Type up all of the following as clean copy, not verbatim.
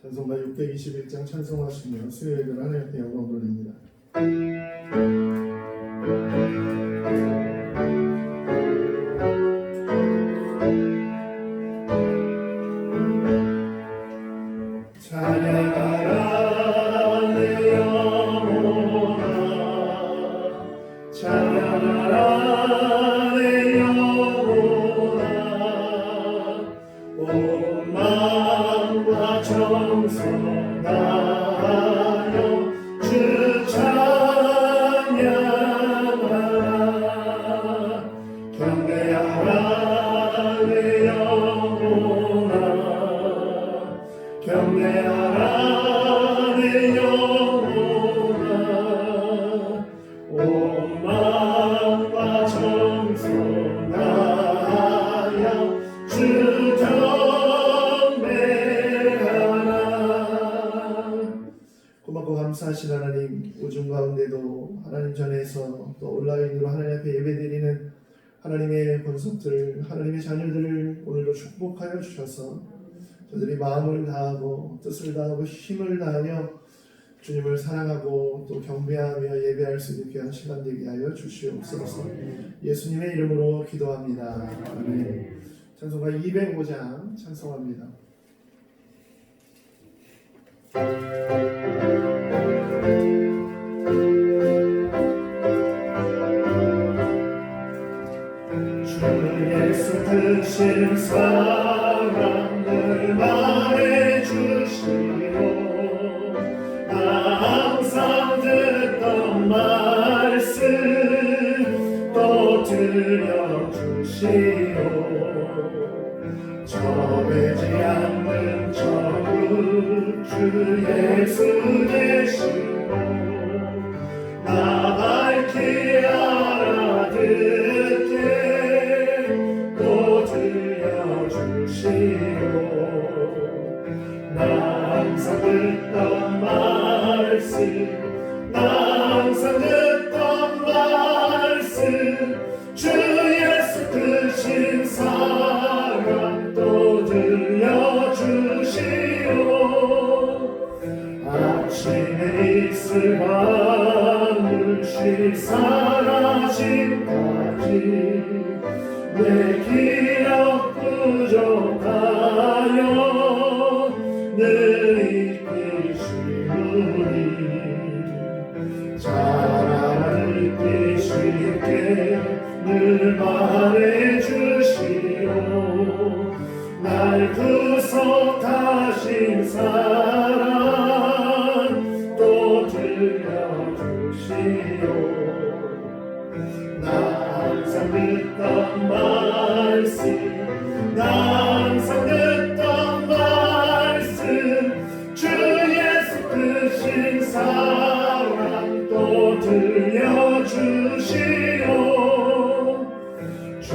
찬송가 621장 찬송하시며 수요일을 하나님 앞에 영광 돌립니다. 찬양하라 내 영혼아, 찬양하라 내 영혼아, 온 마음과 정성 다하여 주 찬양하라. 경배하라 내 영혼아, 경배하라 내 영혼아, 온 마음과 정성 다하여 주 경배하라. 고맙고 감사하신 하나님, 우중 가운데도 하나님 전에서 또 온라인으로 하나님 앞에 예배드리는 하나님의 권속들, 하나님의 자녀들을 오늘도 축복하여 주셔서 저들이 마음을 다하고 뜻을 다하고 힘을 다하여 주님을 사랑하고 또 경배하며 예배할 수 있게 한 시간 되게 하여 주시옵소서. 예수님의 이름으로 기도합니다. 아멘. 찬송가 205장 찬송합니다. 주 예수 크신 사랑 늘 말해주시오. 나 항상 듣던 말씀 또 들려주시오. 정해지 않는 천국 주 예수 계시오. 나 밝히 알아듣게 또 들려주시오. 나 항상 듣던 말씀, 나 항상 듣던 말씀, 주 예수 크신 사랑 또 들려주시오. 아침에 이슬 방울씨 사라짐까지 내 기억 부족하여 늘 이끄시오니 잘 알아듣기 늘 말해주시오. 날 구속하신 사랑 또 들려주시오. 나 항상 듣던 말씀, 나 항상 듣던 말씀, 주 예수 크신 사랑 또 들려주시오. 주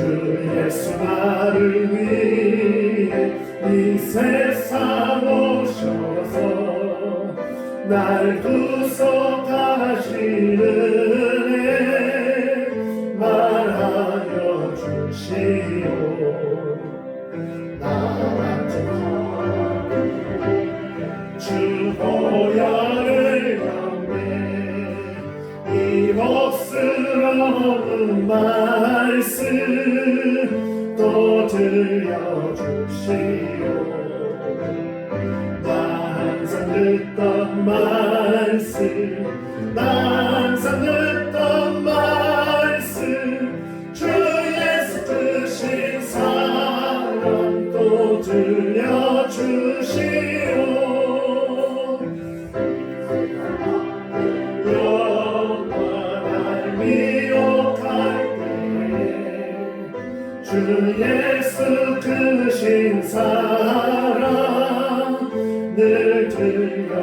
예수 나를 위해 이 세상 오셔서 날 구속하시는 은혜 말하여 주시오. 나 같은 주 보혈을 경배 이 복스러운 말씀 또 들려주시오. 나 항상 듣던 말씀, 나 항상 듣던 말씀, 주 예수 크신 사랑 또 들려주시오. 영원할 미혹할 때 주 예수 크신 사랑 늘 들려주시오.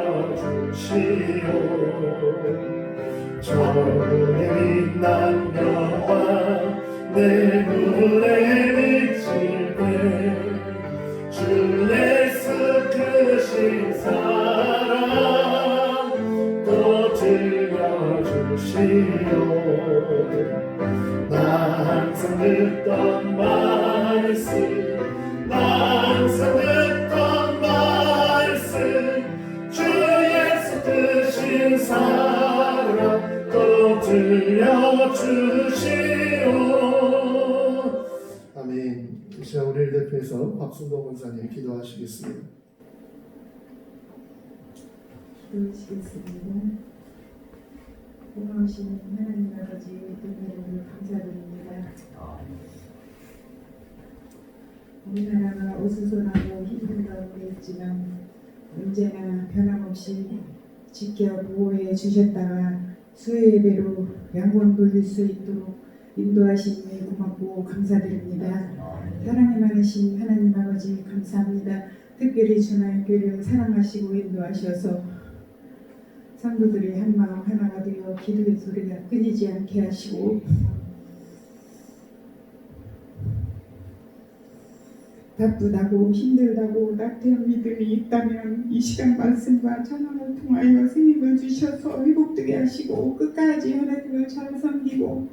저의 빛난 영광 내 눈에 비칠 때 주 예수 크신 사랑 또 들려주시오. 나 항상 듣던 말씀, 나 항상 듣던 말씀, 주시오. 아멘. 이 시간 우리를 대표해서 박순도 권사님 기도하시겠습니다. 기도하시겠습니다. 고마우신 하나님 아버지 은혜를 감사드립니다. 우리나라가 어수선하고 힘든 가운데 있지만 언제나 변함없이 지켜 보호해 주셨다가 수요예배로 양권 돌릴 수 있도록 인도하시니 고맙고 감사드립니다. 사랑이 많으신 하나님 아버지 감사합니다. 특별히 주나교를 사랑하시고 인도하셔서 성도들이 한마음 하나가 되어 기도의 소리가 끊이지 않게 하시고 바쁘다고 힘들다고 낙태한 믿음이 있다면 이 시간 말씀과 찬양을 통하여 승리를 주셔서 회복되게 하시고 끝까지 하나님을 잘 섬기고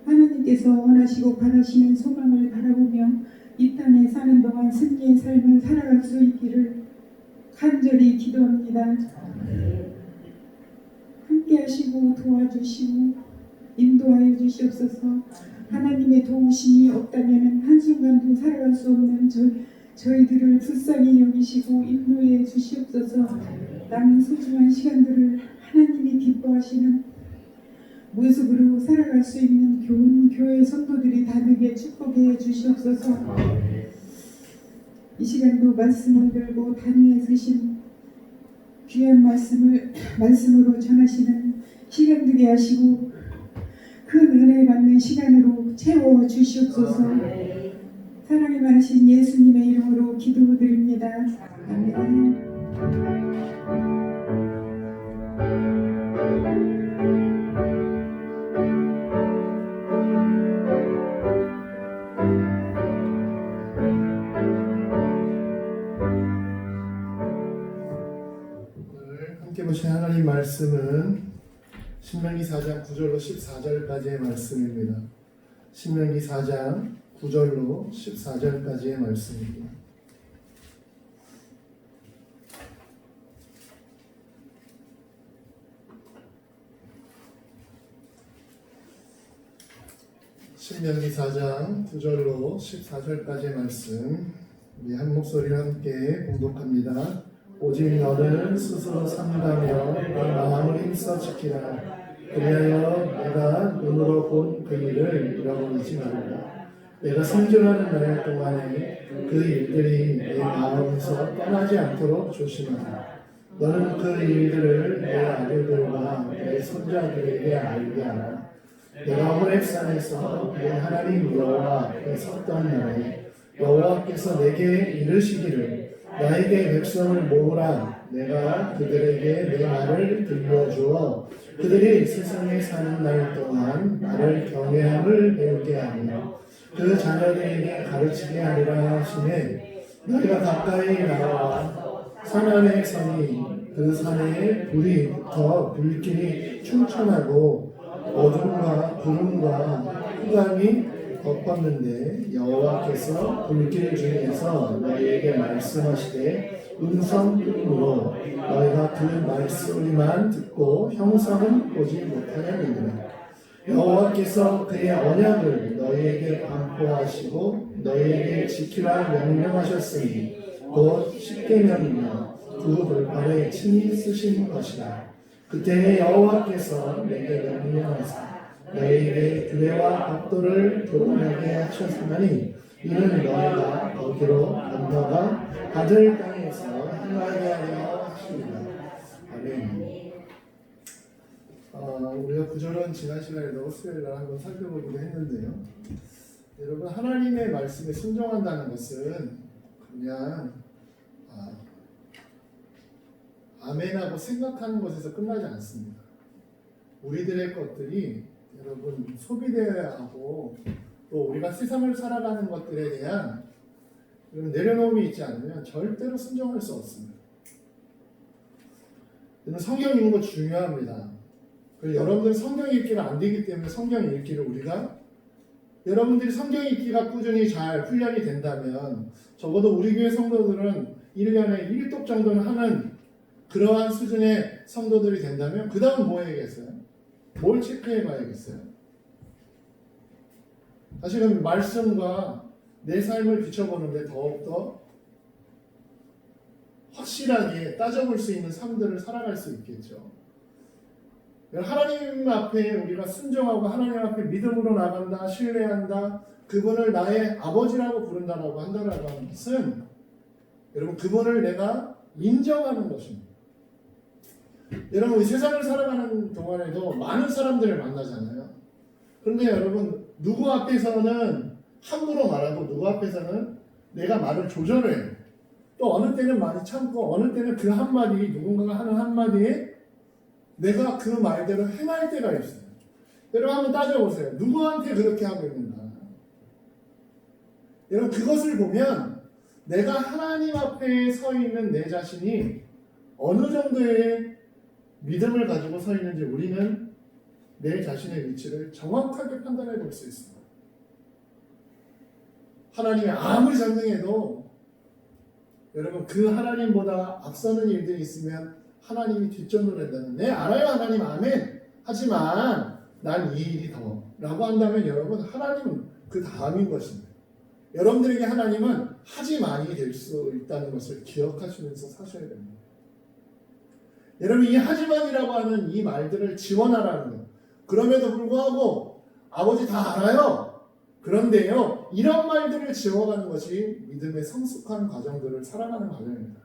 하나님께서 원하시고 바라시는 소망을 바라보며 이 땅에 사는 동안 승리의 삶을 살아갈 수 있기를 간절히 기도합니다. 함께 하시고 도와주시고 인도하여 주시옵소서. 하나님의 도우심이 없다면 한순간도 살아갈 수 없는 저희들을 불쌍히 여기시고 인도해 주시옵소서. 남은 소중한 시간들을 하나님이 기뻐하시는 모습으로 살아갈 수 있는 교회 성도들이 다 되게 축복해 주시옵소서. 이 시간도 말씀을 들고 단위에 서신 귀한 말씀으로 전하시는 시간 되게 하시고 큰 은혜 받는 시간으로 채워 주시옵소서. 사랑이 많으신 예수님의 이름으로 기도드립니다. 아멘. 함께 보신 하나님 말씀은 신명기 4장 9절로 14절까지의 말씀입니다. 신명기 4장 9절로 14절까지의 말씀입니다. 신명기 4장 9절로 14절까지의 말씀 우리 한 목소리로 함께 봉독합니다. 오직 너는 스스로 삼가며 내 마음을 힘써 지키라. 그리하여 내가 눈으로 본 그 일을 잃어버리지 말라. 내가 생존하는 날 동안에 그 일들이 내 마음에서 떠나지 않도록 조심하라. 너는 그 일들을 내 아들들과 내 손자들에게 알게 하라. 내가 호렙산에서 내 하나님 여호와 앞에 섰던 날에 여호와께서 내게 이르시기를 나에게 백성을 모으라. 내가 그들에게 내 말을 들려주어 그들이 세상에 사는 날 동안 나를 경외함을 배우게 하며 그 자녀들에게 가르치게 하리라 하시매 너희가 가까이 나와 산 아래 서니 그 산에 불이 붙어 불길이 충천하고 어둠과 구름과 흑암이 덮었는데 여호와께서 불길 중에서 너희에게 말씀하시되 음성으로 너희가 그 말소리만 듣고 형상은 보지 못하였느니라. 여호와께서 그의 언약을 너희에게 반포하시고 너희에게 지키라 명령하셨으니 곧 십계명이며 두 돌판에 친히 쓰신 것이라. 그때 여호와께서 내게 명령하사 너희에게 규례와 법도를 교훈하게 하셨으니 이는 너희가 거기로 건너가 받을 땅에서 행하게 하려 하십니다. 아멘. 우리가 구절은 지난 시간에도 수요일날 한번 살펴보기도 했는데요. 여러분 하나님의 말씀에 순종한다는 것은 그냥 아멘하고 생각하는 것에서 끝나지 않습니다. 우리들의 것들이 여러분 소비되어야 하고 또 우리가 세상을 살아가는 것들에 대한 내려놓음이 있지 않으면 절대로 순종할 수 없습니다. 성경 읽는 거 중요합니다. 여러분들 성경 읽기가 안 되기 때문에 성경 읽기를 우리가 여러분들이 성경 읽기가 꾸준히 잘 훈련이 된다면 적어도 우리 교회 성도들은 1년에 1독 정도는 하는 그러한 수준의 성도들이 된다면 그 다음 뭐 해야겠어요? 뭘 체크해 봐야겠어요? 사실은 말씀과 내 삶을 비춰보는데 더욱더 확실하게 따져볼 수 있는 삶들을 살아갈 수 있겠죠. 하나님 앞에 우리가 순종하고 하나님 앞에 믿음으로 나간다, 신뢰한다, 그분을 나의 아버지라고 부른다라고 한다라고 하는 것은 여러분 그분을 내가 인정하는 것입니다. 여러분 우리 세상을 살아가는 동안에도 많은 사람들을 만나잖아요. 그런데 여러분 누구 앞에서는 함부로 말하고 누구 앞에서는 내가 말을 조절해요. 또 어느 때는 많이 참고 어느 때는 그 한마디 누군가가 하는 한마디에 내가 그 말대로 행할 때가 있어요. 여러분 한번 따져보세요. 누구한테 그렇게 하고 있는가? 여러분 그것을 보면 내가 하나님 앞에 서 있는 내 자신이 어느 정도의 믿음을 가지고 서 있는지 우리는 내 자신의 위치를 정확하게 판단해 볼 수 있습니다. 하나님이 아무리 전능해도 여러분 그 하나님보다 앞서는 일들이 있으면 하나님이 뒷전으로 한다는 네 알아요 하나님 아멘 하지만 난 이 일이 더 라고 한다면 여러분 하나님은 그 다음인 것입니다. 여러분들에게 하나님은 하지만이 될 수 있다는 것을 기억하시면서 사셔야 됩니다. 여러분 이 하지만이라고 하는 이 말들을 지원하라는 거예요. 그럼에도 불구하고 아버지 다 알아요. 그런데요 이런 말들을 지워가는 것이 믿음의 성숙한 과정들을 살아가는 과정입니다.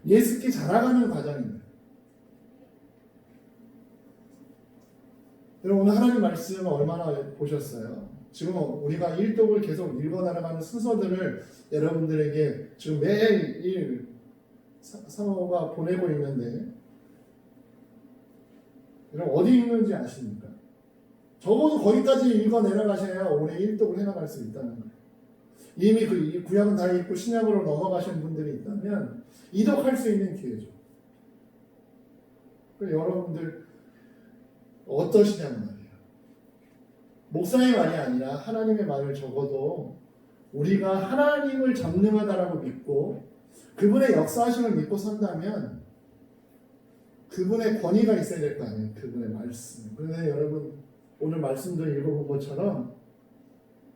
예수께 자라가는 과정입니다. 여러분 오늘 하나님 말씀을 얼마나 보셨어요? 지금 우리가 일독을 계속 읽어나가는 순서들을 여러분들에게 지금 매일 사모가 보내고 있는데 여러분 어디 읽는지 아십니까? 적어도 거기까지 읽어 내려가셔야 올해 일독을 해나갈 수 있다는 거예요. 이미 그 구약은 다 읽고 신약으로 넘어가신 분들이 있다면 이독할 수 있는 기회죠. 여러분들 어떠시냐는 말이에요. 목사의 말이 아니라 하나님의 말을 적어도 우리가 하나님을 전능하다라고 믿고 그분의 역사하심을 믿고 산다면 그분의 권위가 있어야 될 거 아니에요. 그분의 말씀. 그런데 여러분 오늘 말씀도 읽어본 것처럼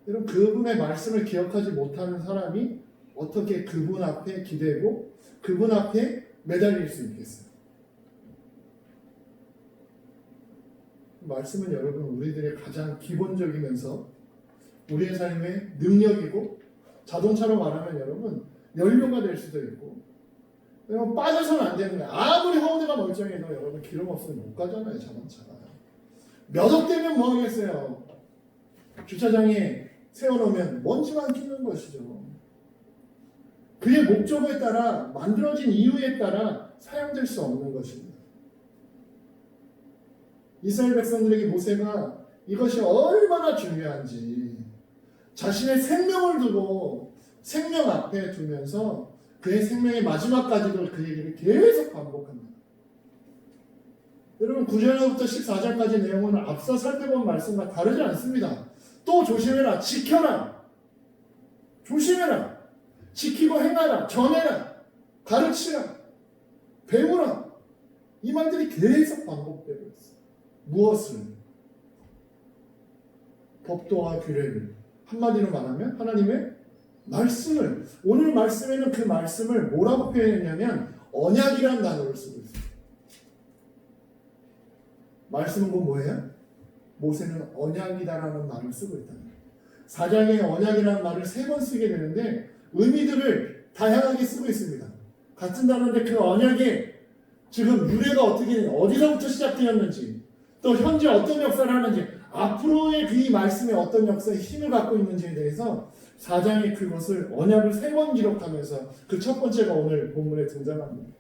여러분 그분의 말씀을 기억하지 못하는 사람이 어떻게 그분 앞에 기대고 그분 앞에 매달릴 수 있겠어요? 말씀은 여러분 우리들의 가장 기본적이면서 우리의 삶의 능력이고 자동차로 말하면 여러분 연료가 될 수도 있고 여러분 빠져서는 안 되는 거예요. 아무리 허브가 멀쩡해도 여러분 기름 없으면 못 가잖아요. 자동차가. 몇 억 되면 뭐 하겠어요. 주차장에 세워놓으면 먼지만 끼는 것이죠. 그의 목적에 따라 만들어진 이유에 따라 사용될 수 없는 것입니다. 이스라엘 백성들에게 모세가 이것이 얼마나 중요한지 자신의 생명을 두고 생명 앞에 두면서 그의 생명의 마지막까지도 그 얘기를 계속 반복합니다. 여러분 9절부터 14절까지 내용은 앞서 살펴본 말씀과 다르지 않습니다. 또 조심해라, 지켜라, 조심해라, 지키고 행하라, 전해라, 가르치라, 배우라 이 말들이 계속 반복되고 있어요. 무엇을? 법도와 규례를 한마디로 말하면 하나님의 말씀을 오늘 말씀에는 그 말씀을 뭐라고 표현했냐면 언약이라는 단어를 쓰고 있어요. 말씀은 곧 뭐예요? 모세는 언약이다라는 말을 쓰고 있다는 거예요. 사장의 언약이라는 말을 3번 쓰게 되는데 의미들을 다양하게 쓰고 있습니다. 같은 단어인데 그 언약의 지금 유래가 어떻게 어디서부터 시작되었는지 또 현재 어떤 역사를 하는지 앞으로의 그 말씀에 어떤 역사의 힘을 갖고 있는지에 대해서 4장이 그것을 언약을 3번 기록하면서 그 첫 번째가 오늘 본문에 등장합니다.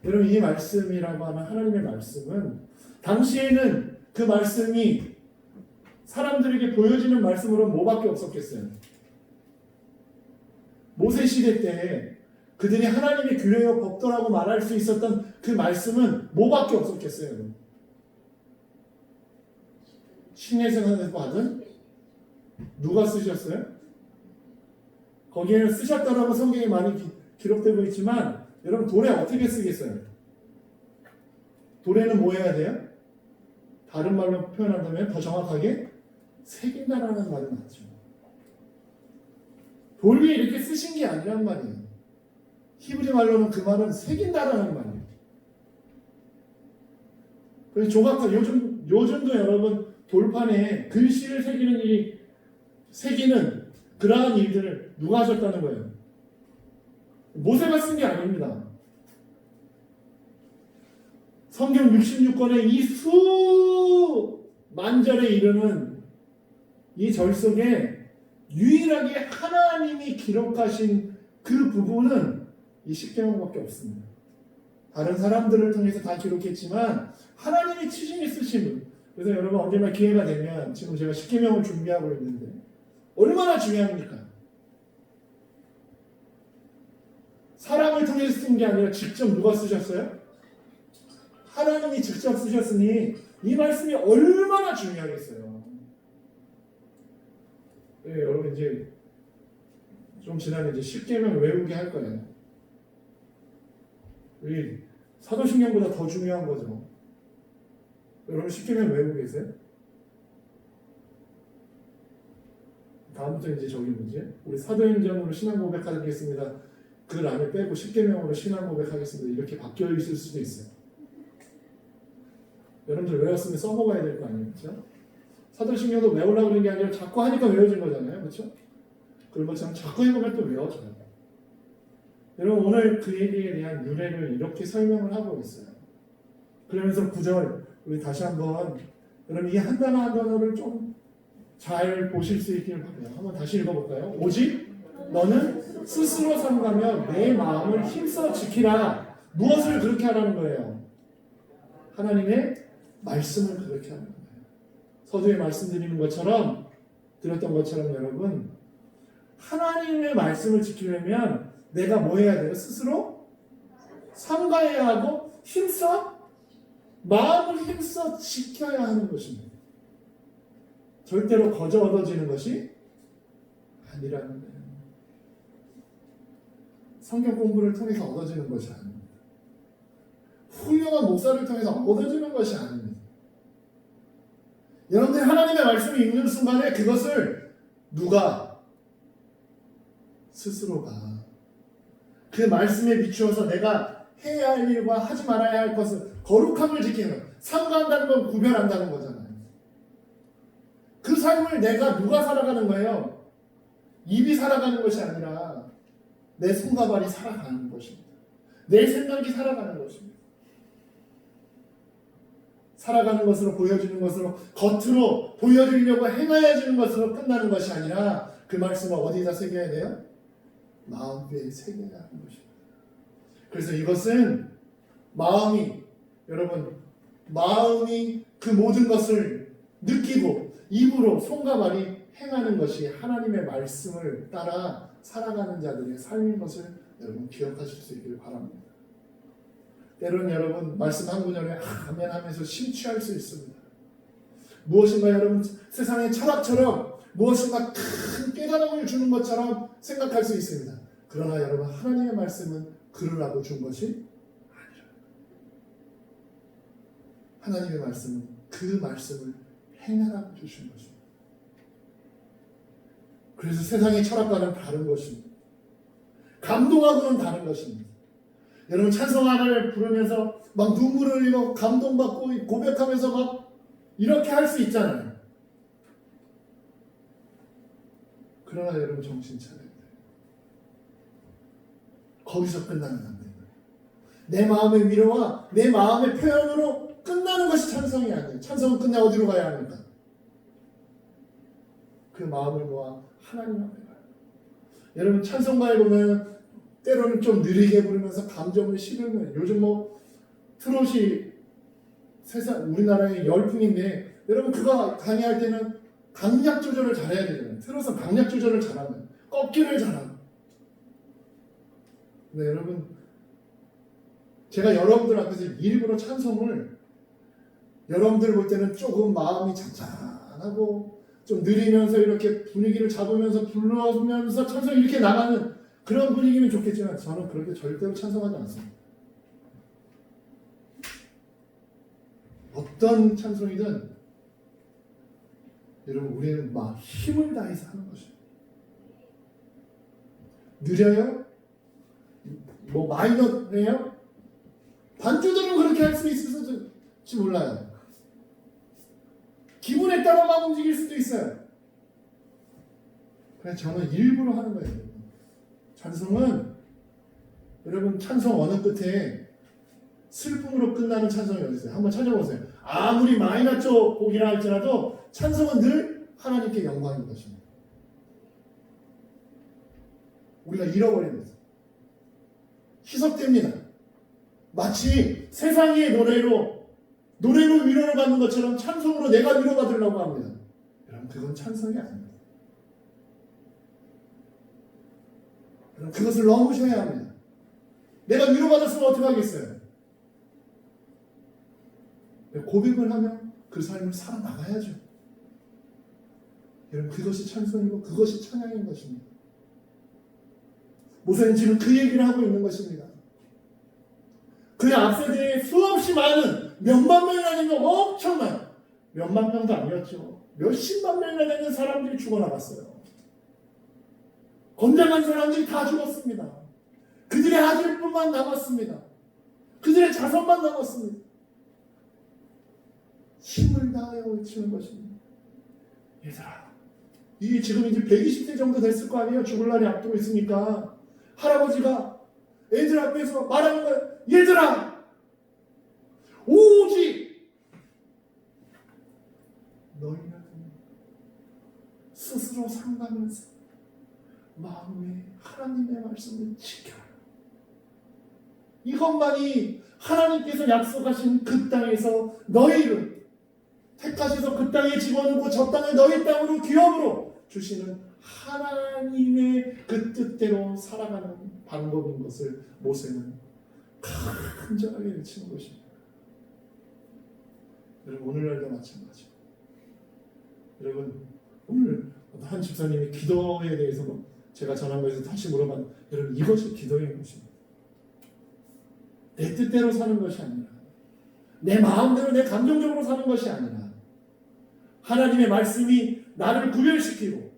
여러분 이 말씀이라고 하는 하나님의 말씀은 당시에는 그 말씀이 사람들에게 보여지는 말씀으로 뭐밖에 없었겠어요? 모세 시대 때 그들이 하나님의 규례와 법도라고 말할 수 있었던 그 말씀은 뭐밖에 없었겠어요? 신예성에서 받은 누가 쓰셨어요? 거기에는 쓰셨다라고 성경에 많이 기록되고 있지만 여러분 돌에 어떻게 쓰겠어요? 돌에는 뭐 해야 돼요? 다른 말로 표현한다면 더 정확하게 새긴다라는 말이 맞죠. 돌 위에 이렇게 쓰신 게 아니란 말이에요. 히브리 말로는 그 말은 새긴다라는 말이에요. 그래서 조각가 요즘도 여러분 돌판에 글씨를 새기는 그러한 일들을 누가 하셨다는 거예요? 모세가 쓴 게 아닙니다. 성경 66권의 이 수만절에 이르는 이 절 속에 유일하게 하나님이 기록하신 그 부분은 이 십계명밖에 없습니다. 다른 사람들을 통해서 다 기록했지만 하나님이 친히 쓰신 분. 그래서 여러분 언제나 기회가 되면 지금 제가 십계명을 준비하고 있는데 얼마나 중요합니까? 사람을 통해서 쓴 게 아니라 직접 누가 쓰셨어요? 하나님이 직접 쓰셨으니 이 말씀이 얼마나 중요하겠어요. 네, 여러분 이제 좀 지나면 이제 십계명 외우게 할 거예요. 이 사도신경보다 더 중요한 거죠. 여러분 십계명 외우고 계세요? 다음부터 이제 저기 뭐지? 우리 사도행전으로 신앙 고백하겠습니다. 그 안에 빼고 십계명으로 신앙 고백하겠습니다. 이렇게 바뀌어 있을 수도 있어요. 여러분들 외웠으면 써먹어야 될 거 아니에요, 그렇죠? 사도신경도 외우려고 그런 게 아니라 자꾸 하니까 외워진 거잖아요, 그렇죠? 그런 것처럼 자꾸 해보면 또 외워져요. 여러분 오늘 그 얘기에 대한 유래를 이렇게 설명을 하고 있어요. 그러면서 9절 우리 다시 한번 여러분 이 한 단어 한 단어를 좀 잘 보실 수 있기를 바라요. 한번 다시 읽어볼까요? 오직 너는 스스로 삼가며 내 마음을 힘써 지키라. 무엇을 그렇게 하라는 거예요? 하나님의 말씀을 그렇게 하는 거예요. 서두에 말씀드리는 것처럼 드렸던 것처럼 여러분 하나님의 말씀을 지키려면 내가 뭐 해야 돼요? 스스로 삼가해야 하고 힘써 마음을 힘써 지켜야 하는 것입니다. 절대로 거저 얻어지는 것이 아니라는 거예요. 성경 공부를 통해서 얻어지는 것이 아닙니다. 훌륭한 목사를 통해서 얻어지는 것이 아닙니다. 여러분들이 하나님의 말씀을 읽는 순간에 그것을 누가 스스로가 그 말씀에 비추어서 내가 해야 할 일과 하지 말아야 할 것을 거룩함을 지키는 삼가한다는 건 구별한다는 거잖아요. 그 삶을 내가 누가 살아가는 거예요? 입이 살아가는 것이 아니라 내 손과 발이 살아가는 것입니다. 내 생각이 살아가는 것입니다. 살아가는 것으로 보여지는 것으로 겉으로 보여주려고 행하여지는 것으로 끝나는 것이 아니라 그 말씀을 어디다 새겨야 돼요? 마음에 새겨야 하는 것입니다. 그래서 이것은 여러분 마음이 그 모든 것을 느끼고 입으로 손과 발이 행하는 것이 하나님의 말씀을 따라 살아가는 자들의 삶인 것을 여러분 기억하실 수 있기를 바랍니다. 때로는 여러분 말씀 한 구절에 아멘 하면서 심취할 수 있습니다. 무엇인가 여러분 세상의 철학처럼 무엇인가 큰 깨달음을 주는 것처럼 생각할 수 있습니다. 그러나 여러분 하나님의 말씀은 그러라고 준 것이 아니라 하나님의 말씀은 그 말씀을 행하라고 주신 것입니다. 그래서 세상의 철학과는 다른 것입니다. 감동하고는 다른 것입니다. 여러분 찬송가를 부르면서 막 눈물을 흘리고 감동받고 고백하면서 막 이렇게 할 수 있잖아요. 그러나 여러분 정신 차려야 돼요. 거기서 끝나면 안 돼요. 내 마음의 위로와 내 마음의 표현으로 끝나는 것이 찬송이 아니에요. 찬송은 끝내 어디로 가야 합니까? 그 마음을 모아 하나님 앞에 가요. 여러분 찬송가에 보면 때로는 좀 느리게 부르면서 감정을 실으면 요즘 뭐 트롯이 세상 우리나라의 열풍인데 여러분 그거 강의할 때는 강약 조절을 잘해야 되잖아요. 트롯은 강약 조절을 잘하면 꺾기를 잘하면. 근데 여러분 제가 여러분들 앞에서 일부러 찬송을 여러분들 볼 때는 조금 마음이 잔잔하고 좀 느리면서 이렇게 분위기를 잡으면서 불러면서 찬송 이렇게 나가는 그런 분위기면 좋겠지만 저는 그렇게 절대로 찬송하지 않습니다. 어떤 찬송이든 여러분 우리는 막 힘을 다해서 하는 것이에요. 느려요? 뭐 마이너해요? 반주들은 그렇게 할 수 있을지 몰라요. 기분에 따라 막 움직일 수도 있어요. 그래서 저는 일부러 하는 거예요. 찬송은 여러분 찬송 어느 끝에 슬픔으로 끝나는 찬송이 어디 있어요? 한번 찾아보세요. 아무리 마이너 쪽 곡이라 할지라도 찬송은 늘 하나님께 영광인 것입니다. 우리가 잃어버리는 거죠. 희석됩니다. 마치 세상의 노래로 위로를 받는 것처럼 찬송으로 내가 위로받으려고 합니다. 여러분 그건 찬송이 아닙니다. 여러분 그것을 넘으셔야 합니다. 내가 위로받았으면 어떻게 하겠어요? 고백을 하면 그 삶을 살아나가야죠. 여러분 그것이 찬송이고 그것이 찬양인 것입니다. 모세는 지금 그 얘기를 하고 있는 것입니다. 그 앞세대에 수없이 많은 몇만 명이나 되는 엄청난 몇만 명도 아니었죠. 몇십만 명이나 되는 사람들이 죽어나갔어요. 건장한 사람들이 다 죽었습니다. 그들의 아들뿐만 남았습니다. 그들의 자손만 남았습니다. 힘을 다하여 외치는 것입니다. 얘들아, 이게 지금 이제 120세 정도 됐을 거 아니에요? 죽을 날이 앞두고 있으니까 할아버지가 애들 앞에서 말하는 거예요. 얘들아, 오직 너희는 스스로 상담하면서 마음에 하나님의 말씀을 지켜라. 이것만이 하나님께서 약속하신 그 땅에서 너희를 택하셔서 그 땅에 집어넣고 저 땅을 너희 땅으로 기업으로 주시는 하나님의 그 뜻대로 살아가는 방법인 것을 모세는 간절하게 외치는 것입니다. 여러분 오늘날도 마찬가지죠. 여러분 오늘 한 집사님이 기도에 대해서 제가 전한 것에서 다시 물어봤는데 여러분 이것이 기도의 것입니다. 내 뜻대로 사는 것이 아니라 내 마음대로 내 감정적으로 사는 것이 아니라 하나님의 말씀이 나를 구별시키고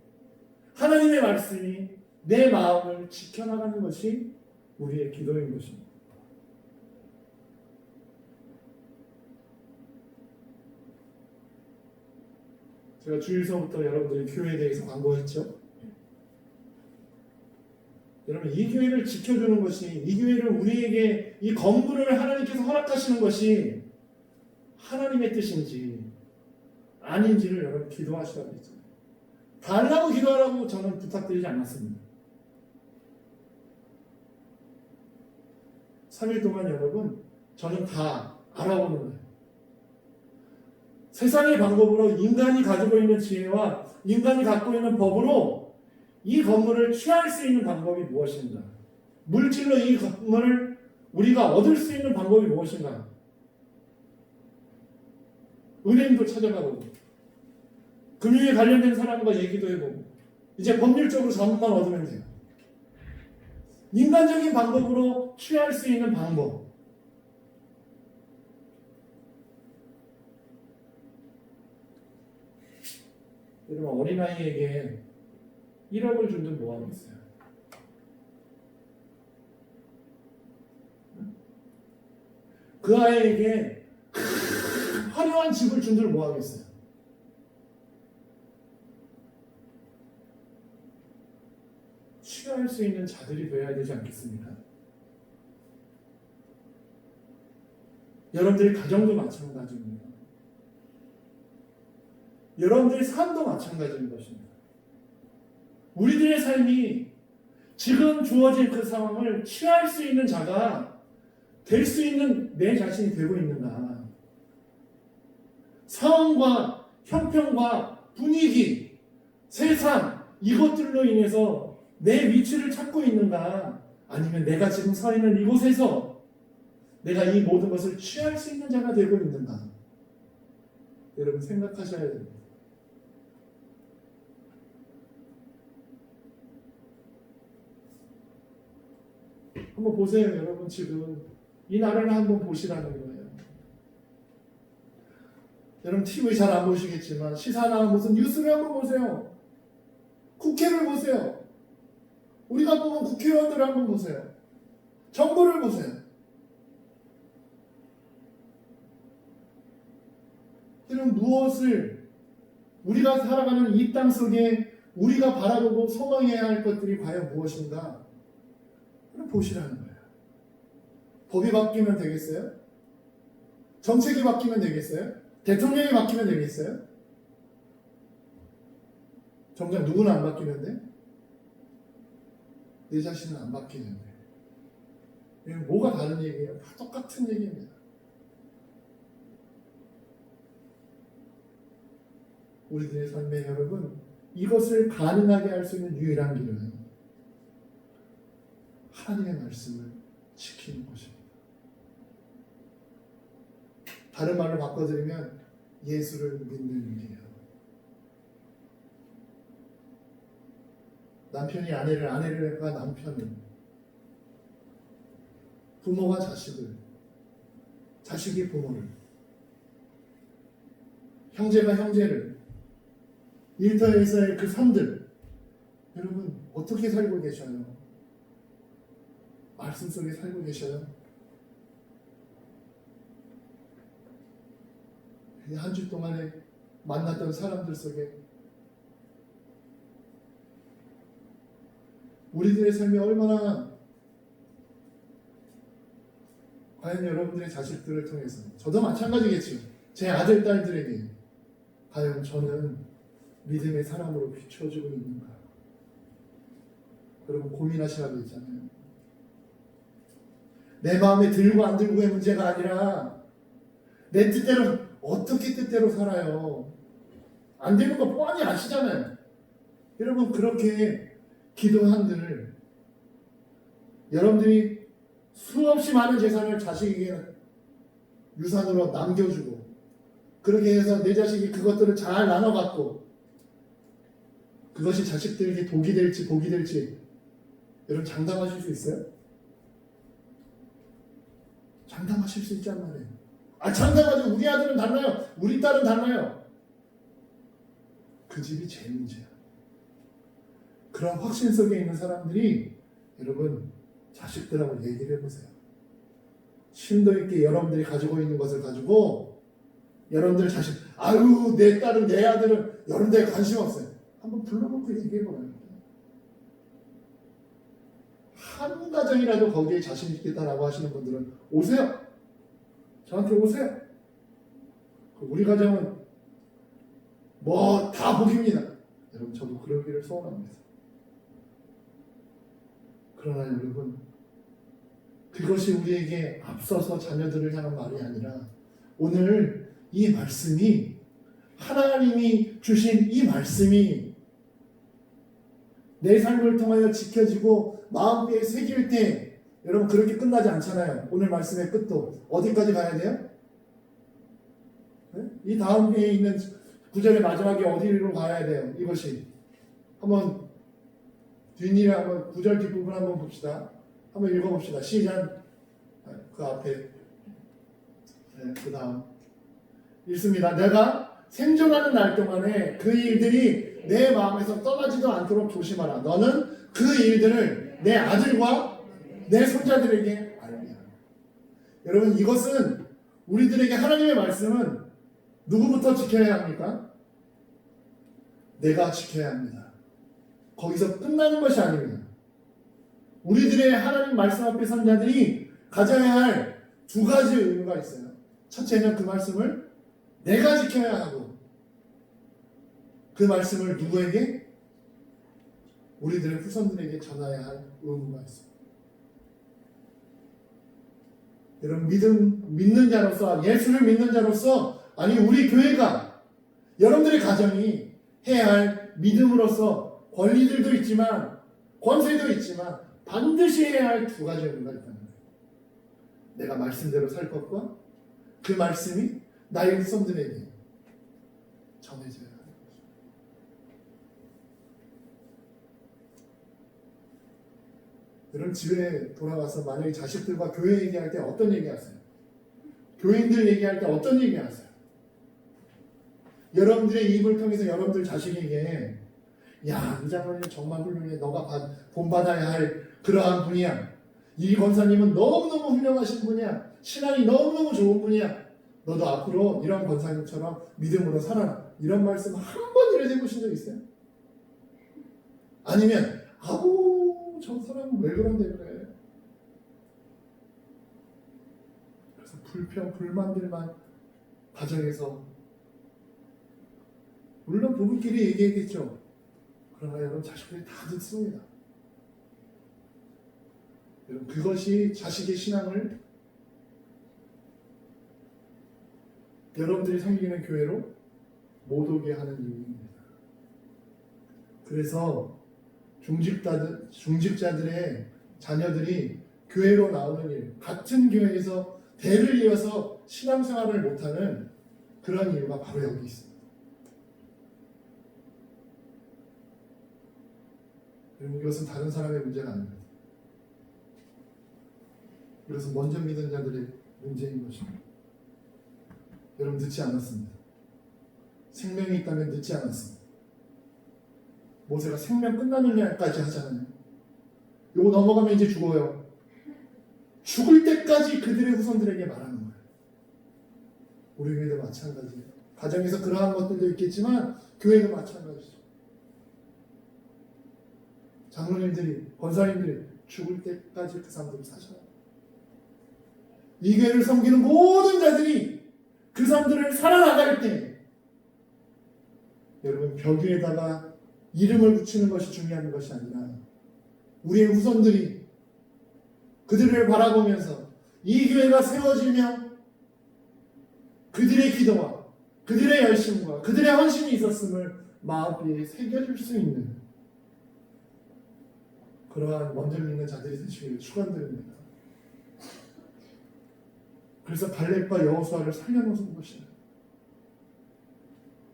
하나님의 말씀이 내 마음을 지켜나가는 것이 우리의 기도인 것입니다. 제가 주일서부터 여러분들이 교회에 대해서 광고했죠. 여러분 이 교회를 지켜주는 것이 이 교회를 우리에게 이 건물을 하나님께서 허락하시는 것이 하나님의 뜻인지 아닌지를 여러분 기도하시라고 했잖아요. 달라고 기도하라고 저는 부탁드리지 않았습니다. 3일 동안 여러분 저는 다 알아보는 거예요. 세상의 방법으로 인간이 가지고 있는 지혜와 인간이 갖고 있는 법으로 이 건물을 취할 수 있는 방법이 무엇인가? 물질로 이 건물을 우리가 얻을 수 있는 방법이 무엇인가? 은행도 찾아가보고 금융에 관련된 사람과 얘기도 해보고 이제 법률적으로 자문만 얻으면 돼요. 인간적인 방법으로 취할 수 있는 방법. 여러분 어린아이에게 1억을 준들 뭐하겠어요? 그 아이에게 화려한 집을 준들 뭐하겠어요? 취할 수 있는 자들이 되어야 되지 않겠습니까? 여러분들의 가정도 마찬가지입니다. 여러분들의 삶도 마찬가지인 것입니다. 우리들의 삶이 지금 주어진 그 상황을 취할 수 있는 자가 될 수 있는 내 자신이 되고 있는가? 상황과 형편과 분위기, 세상 이것들로 인해서 내 위치를 찾고 있는가? 아니면 내가 지금 서 있는 이곳에서 내가 이 모든 것을 취할 수 있는 자가 되고 있는가? 여러분 생각하셔야 됩니다. 한번 보세요. 여러분 지금 이 나라를 한번 보시라는 거예요. 여러분 TV 잘 안 보시겠지만 시사나 무슨 뉴스를 한번 보세요. 국회를 보세요. 우리가 보면 국회의원들을 한번 보세요. 정부를 보세요. 이런 무엇을 우리가 살아가는 이 땅 속에 우리가 바라보고 소망해야 할 것들이 과연 무엇인가 보시라는 거예요. 법이 바뀌면 되겠어요? 정책이 바뀌면 되겠어요? 대통령이 바뀌면 되겠어요? 정작 누구는 안 바뀌는데? 내 자신은 안 바뀌는데. 이건 뭐가 다른 얘기예요? 다 똑같은 얘기입니다. 우리들의 삶에 여러분, 이것을 가능하게 할 수 있는 유일한 길은 하나님의 말씀을 지키는 것입니다. 다른 말로 바꿔드리면 예수를 믿는 길이에요. 남편이 아내를, 아내가 남편을, 부모가 자식을, 자식이 부모를, 형제가 형제를, 일터에서의 그 선들, 여러분 어떻게 살고 계셔요? 말씀 속에 살고 계셔요? 한 주 동안에 만났던 사람들 속에 우리들의 삶이 얼마나, 과연 여러분들의 자식들을 통해서, 저도 마찬가지겠죠. 제 아들, 딸들에게 과연 저는 믿음의 사람으로 비춰주고 있는가? 여러분 고민하셔야 되잖아요. 내 마음에 들고 안 들고의 문제가 아니라 내 뜻대로, 어떻게 뜻대로 살아요. 안 되는 거 뻔히 아시잖아요. 여러분 그렇게 기도한들 여러분들이 수없이 많은 재산을 자식에게 유산으로 남겨주고, 그렇게 해서 내 자식이 그것들을 잘 나눠 갖고 그것이 자식들에게 독이 될지 복이 될지 여러분 장담하실 수 있어요? 장담하실 수 있단 말이에요. 장담하지. 우리 아들은 달라요. 우리 딸은 달라요. 그 집이 제일 문제야. 그런 확신 속에 있는 사람들이 여러분 자식들하고 얘기를 해보세요. 심도 있게 여러분들이 가지고 있는 것을 가지고 여러분들 자식, 아유 내 딸은 내 아들은 여러분들에 관심 없어요. 한번 불러놓고 얘기해보라요. 한 가정이라도 거기에 자신 있겠다라고 하시는 분들은 오세요. 저한테 오세요. 우리 가정은 뭐 다 복입니다. 여러분 저도 그러기를 소원합니다. 그러나 여러분 그것이 우리에게 앞서서 자녀들을 향한 말이 아니라 오늘 이 말씀이, 하나님이 주신 이 말씀이 내 삶을 통하여 지켜지고 마음뼈에 새길 때 여러분 그렇게 끝나지 않잖아요. 오늘 말씀의 끝도 어디까지 가야 돼요? 네? 이 다음 회에 있는 구절의 마지막에 어디로 가야 돼요? 이것이 한번 뒷일에 한번 구절 뒷부분 한번 봅시다. 한번 읽어봅시다. 시작. 그 앞에 그 다음 읽습니다. 내가 생존하는 날 동안에 그 일들이 내 마음에서 떠나지도 않도록 조심하라. 너는 그 일들을 내 아들과 내 손자들에게 알게 하라. 여러분 이것은 우리들에게 하나님의 말씀은 누구부터 지켜야 합니까? 내가 지켜야 합니다. 거기서 끝나는 것이 아닙니다. 우리들의 하나님 말씀 앞에 선 자들이 가져야 할 두 가지 의무가 있어요. 첫째는 그 말씀을 내가 지켜야 하고, 그 말씀을 누구에게? 우리들의 후손들에게 전해야 할 의무가 있습니다. 여러분 믿는 자로서, 예수를 믿는 자로서, 아니 우리 교회가, 여러분들의 가정이 해야 할 믿음으로서 권리들도 있지만 권세도 있지만 반드시 해야 할 두 가지 의무가 있다는 거예요. 내가 말씀대로 살 것과 그 말씀이 나의 후손들에게 전해져야 하는 거죠. 여러분 집에 돌아가서 만약에 자식들과 교회 얘기할 때 어떤 얘기하세요? 교인들 얘기할 때 어떤 얘기하세요? 여러분들의 입을 통해서 여러분들 자식에게 야, 이 장로님 정말 훌륭해. 너가 본받아야 할 그러한 분이야. 이 권사님은 너무너무 훌륭하신 분이야. 신앙이 너무너무 좋은 분이야. 너도 앞으로 이런 권사님처럼 믿음으로 살아라. 이런 말씀 한 번이라도 해보신 적 있어요? 아니면 아우 저 사람은 왜 그런데 그래. 그래서 불평 불만들만 가정에서 물론 부부끼리 얘기했겠죠. 그러나 여러분 자식들이 다 듣습니다. 여러분 그것이 자식의 신앙을 여러분들이 섬기는 교회로 못 오게 하는 이유입니다. 그래서 중직자들의 자녀들이 교회로 나오는 일, 같은 교회에서 대를 이어서 신앙생활을 못하는 그런 이유가 바로 여기 있습니다. 여러분 이것은 다른 사람의 문제가 아닙니다. 이것은 먼저 믿은 자들의 문제인 것입니다. 여러분 늦지 않았습니다. 생명이 있다면 늦지 않았습니다. 모세가 생명 끝나는 날까지 하잖아요. 요거 넘어가면 이제 죽어요. 죽을 때까지 그들의 후손들에게 말하는 거예요. 우리 교회도 마찬가지예요. 가정에서 그러한 것들도 있겠지만 교회도 마찬가지죠. 장로님들이, 권사님들이 죽을 때까지 그 사람들을 사셔야 해요. 이 교회를 섬기는 모든 자들이 그 사람들을 살아나갈 때 여러분 벽 위에다가 이름을 붙이는 것이 중요한 것이 아니라 우리의 후손들이 그들을 바라보면서 이 교회가 세워지며 그들의 기도와 그들의 열심과 그들의 헌신이 있었음을 마음에 새겨줄 수 있는 그러한 먼저 믿는 자들이 되시기를 축원드립니다. 그래서 갈렙과 여호수아를 살려놓은 것이다.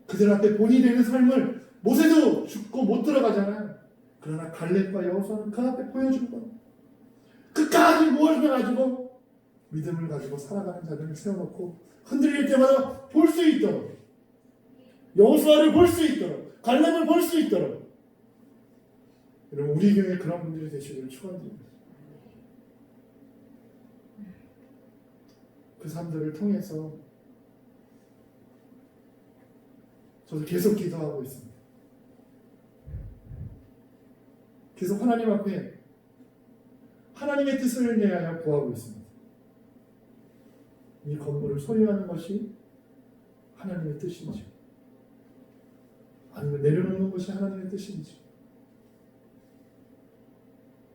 그들 앞에 본이 되는 삶을 모세도 죽고 못 들어가잖아요. 그러나 갈렙과 여호수아는 그 앞에 보여준 거예요. 끝까지 모아가지고 믿음을 가지고 살아가는 자들을 세워놓고 흔들릴 때마다 볼 수 있도록 여호수아를 볼 수 있도록 갈렙을 볼 수 있도록 여러분 우리 교회에 그런 분들이 되시기를 축원드립니다. 그 사람들을 통해서 저도 계속 기도하고 있습니다. 계속 하나님 앞에 하나님의 뜻을 내하여 구하고 있습니다. 이 건물을 소유하는 것이 하나님의 뜻인지 아니면 내려놓는 것이 하나님의 뜻인지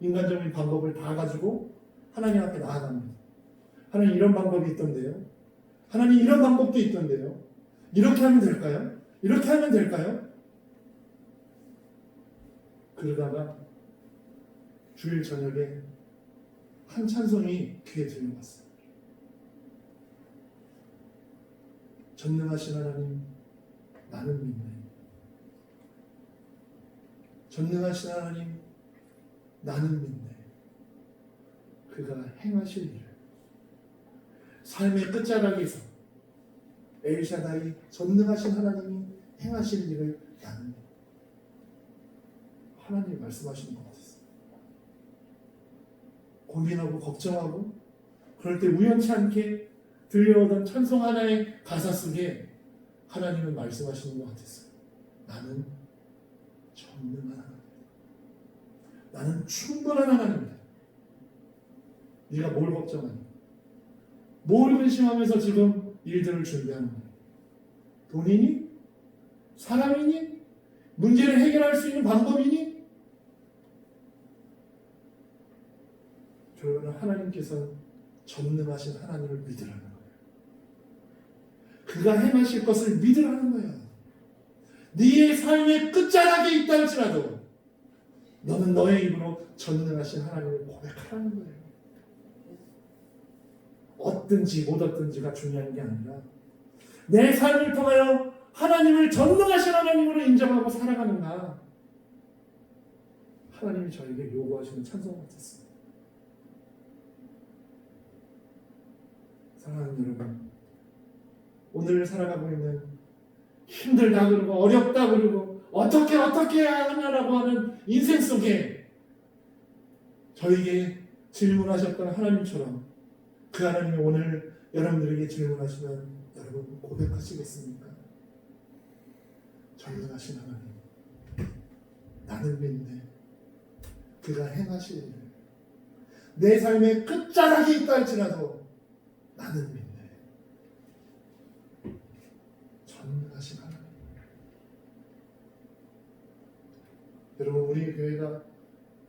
인간적인 방법을 다 가지고 하나님 앞에 나아갑니다. 하나님 이런 방법이 있던데요. 하나님 이런 방법도 있던데요. 이렇게 하면 될까요? 이렇게 하면 될까요? 그러다가 주일 저녁에 한 찬송이 귀에 들려왔어요. 전능하신 하나님 나는 믿네. 전능하신 하나님 나는 믿네. 그가 행하실 일을 삶의 끝자락에서 엘샤다이 전능하신 하나님이 행하실 일을 나는 하나님이 말씀하시는 것 같았어요. 고민하고 걱정하고 그럴 때 우연치 않게 들려오던 찬송 하나의 가사 속에 하나님은 말씀하시는 것 같았어요. 나는 전능한 하나님이다. 나는 충분한 하나님이다. 네가 뭘 걱정하니? 뭘 근심하면서 지금 일들을 준비하는 거야? 돈이니? 사람이니? 문제를 해결할 수 있는 방법이니? 여러분 하나님께서는 전능하신 하나님을 믿으라는 거예요. 그가 행하실 것을 믿으라는 거예요. 네의 삶의 끝자락에 있다 할지라도 너는 너의 입으로 전능하신 하나님을 고백하라는 거예요. 얻든지 못 얻든지가 중요한 게 아니라 내 삶을 통하여 하나님을 전능하신 하나님으로 인정하고 살아가는가 하나님이 저에게 요구하시는 찬송 같았습니다. 사랑하는 여러분, 오늘 살아가고 있는 힘들다 그러고 어렵다 그러고 어떻게 해야 하냐라고 하는 인생 속에 저에게 질문하셨던 하나님처럼 그 하나님이 오늘 여러분들에게 질문하시면 여러분 고백하시겠습니까? 전능하신 하나님, 나는 믿네. 그가 행하실 일을 내 삶의 끝자락이 있다 할지라도 나는 믿네. 전능하신 하나님. 여러분, 우리 교회가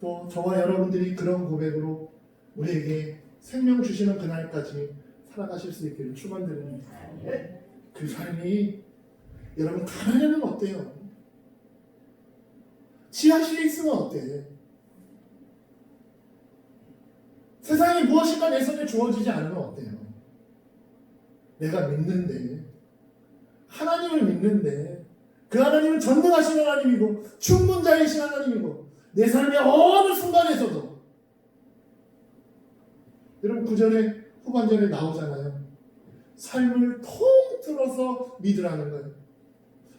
또 저와 여러분들이 그런 고백으로 우리에게 생명 주시는 그날까지 살아가실 수 있기를 축원드립니다. 그 삶이 여러분 가난하면 어때요? 지하실에 있으면 어때? 세상에 무엇인가 내 손에 주어지지 않으면 어때요? 내가 믿는데, 하나님을 믿는데, 그 하나님은 전능하신 하나님이고 충분자이신 하나님이고 내 삶의 어느 순간에서도 여러분 구절에 후반절에 나오잖아요. 삶을 통틀어서 믿으라는 거예요.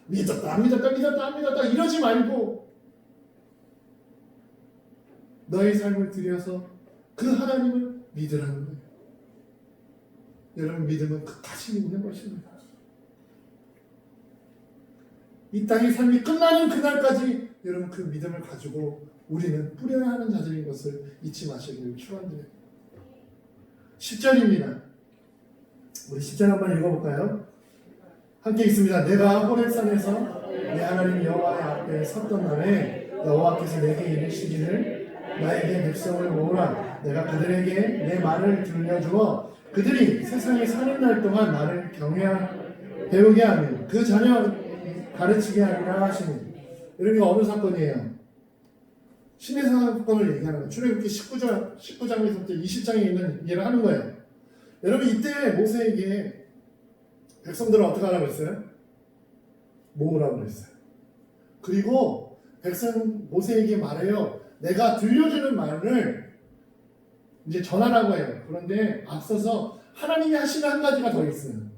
믿었다 이러지 말고 너의 삶을 들여서 그 하나님을 믿으라는 거예요. 여러분 믿음은 끝까지 믿는 것입니다. 이 땅의 삶이 끝나는 그날까지 여러분 그 믿음을 가지고 우리는 뿌려야 하는 자들인 것을 잊지 마시길 축원드려요. 10절입니다. 우리 10절 한번 읽어볼까요? 함께 읽습니다. 내가 호렙산에서 내 하나님 여호와의 앞에 섰던 날에 여호와께서 내게 이르시기를 나에게 백성을 모으라. 내가 그들에게 내 말을 들려주어 그들이 세상에 사는 날 동안 나를 배우게 하며 그 자녀 가르치게 하리라 하시니. 여러분 이거 어느 사건이에요? 신의 사건을 얘기하는 거예요. 출애굽기 19장에서부터 20장에 있는 얘기를 하는 거예요. 여러분 이때 모세에게 백성들은 어떻게 하라고 했어요? 모으라고 그랬어요. 그리고 모세에게 말해요. 내가 들려주는 말을 이제 전하라고 해요. 그런데 앞서서 하나님이 하시는 한 가지가 더 있어요.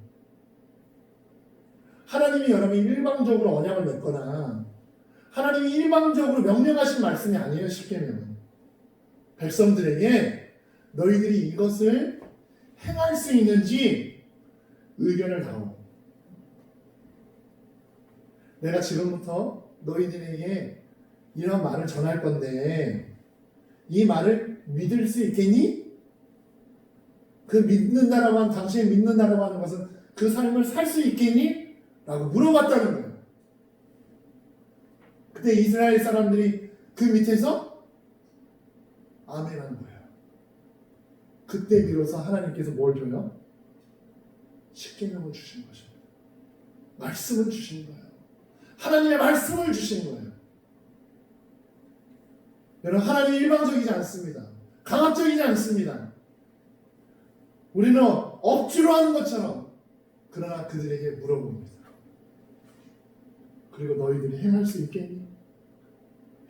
하나님이 여러분이 일방적으로 언약을 맺거나 하나님이 일방적으로 명령하신 말씀이 아니에요. 쉽게 말하면 백성들에게 너희들이 이것을 행할 수 있는지 의견을 다오. 내가 지금부터 너희들에게 이런 말을 전할 건데 이 말을 믿을 수 있겠니? 그 믿는다라고 하는 당신이 믿는다라고 하는 것은 그 삶을 살 수 있겠니? 라고 물어봤다는 거예요. 그때 이스라엘 사람들이 그 밑에서 아멘 하는 거예요. 그때 비로소 하나님께서 뭘 줘요? 십계명을 주신 것입니다. 말씀을 주신 거예요. 하나님의 말씀을 주신 거예요. 여러분 하나님이 일방적이지 않습니다. 강압적이지 않습니다. 우리는 억지로 하는 것처럼 그러나 그들에게 물어봅니다. 그리고 너희들이 행할 수 있겠니?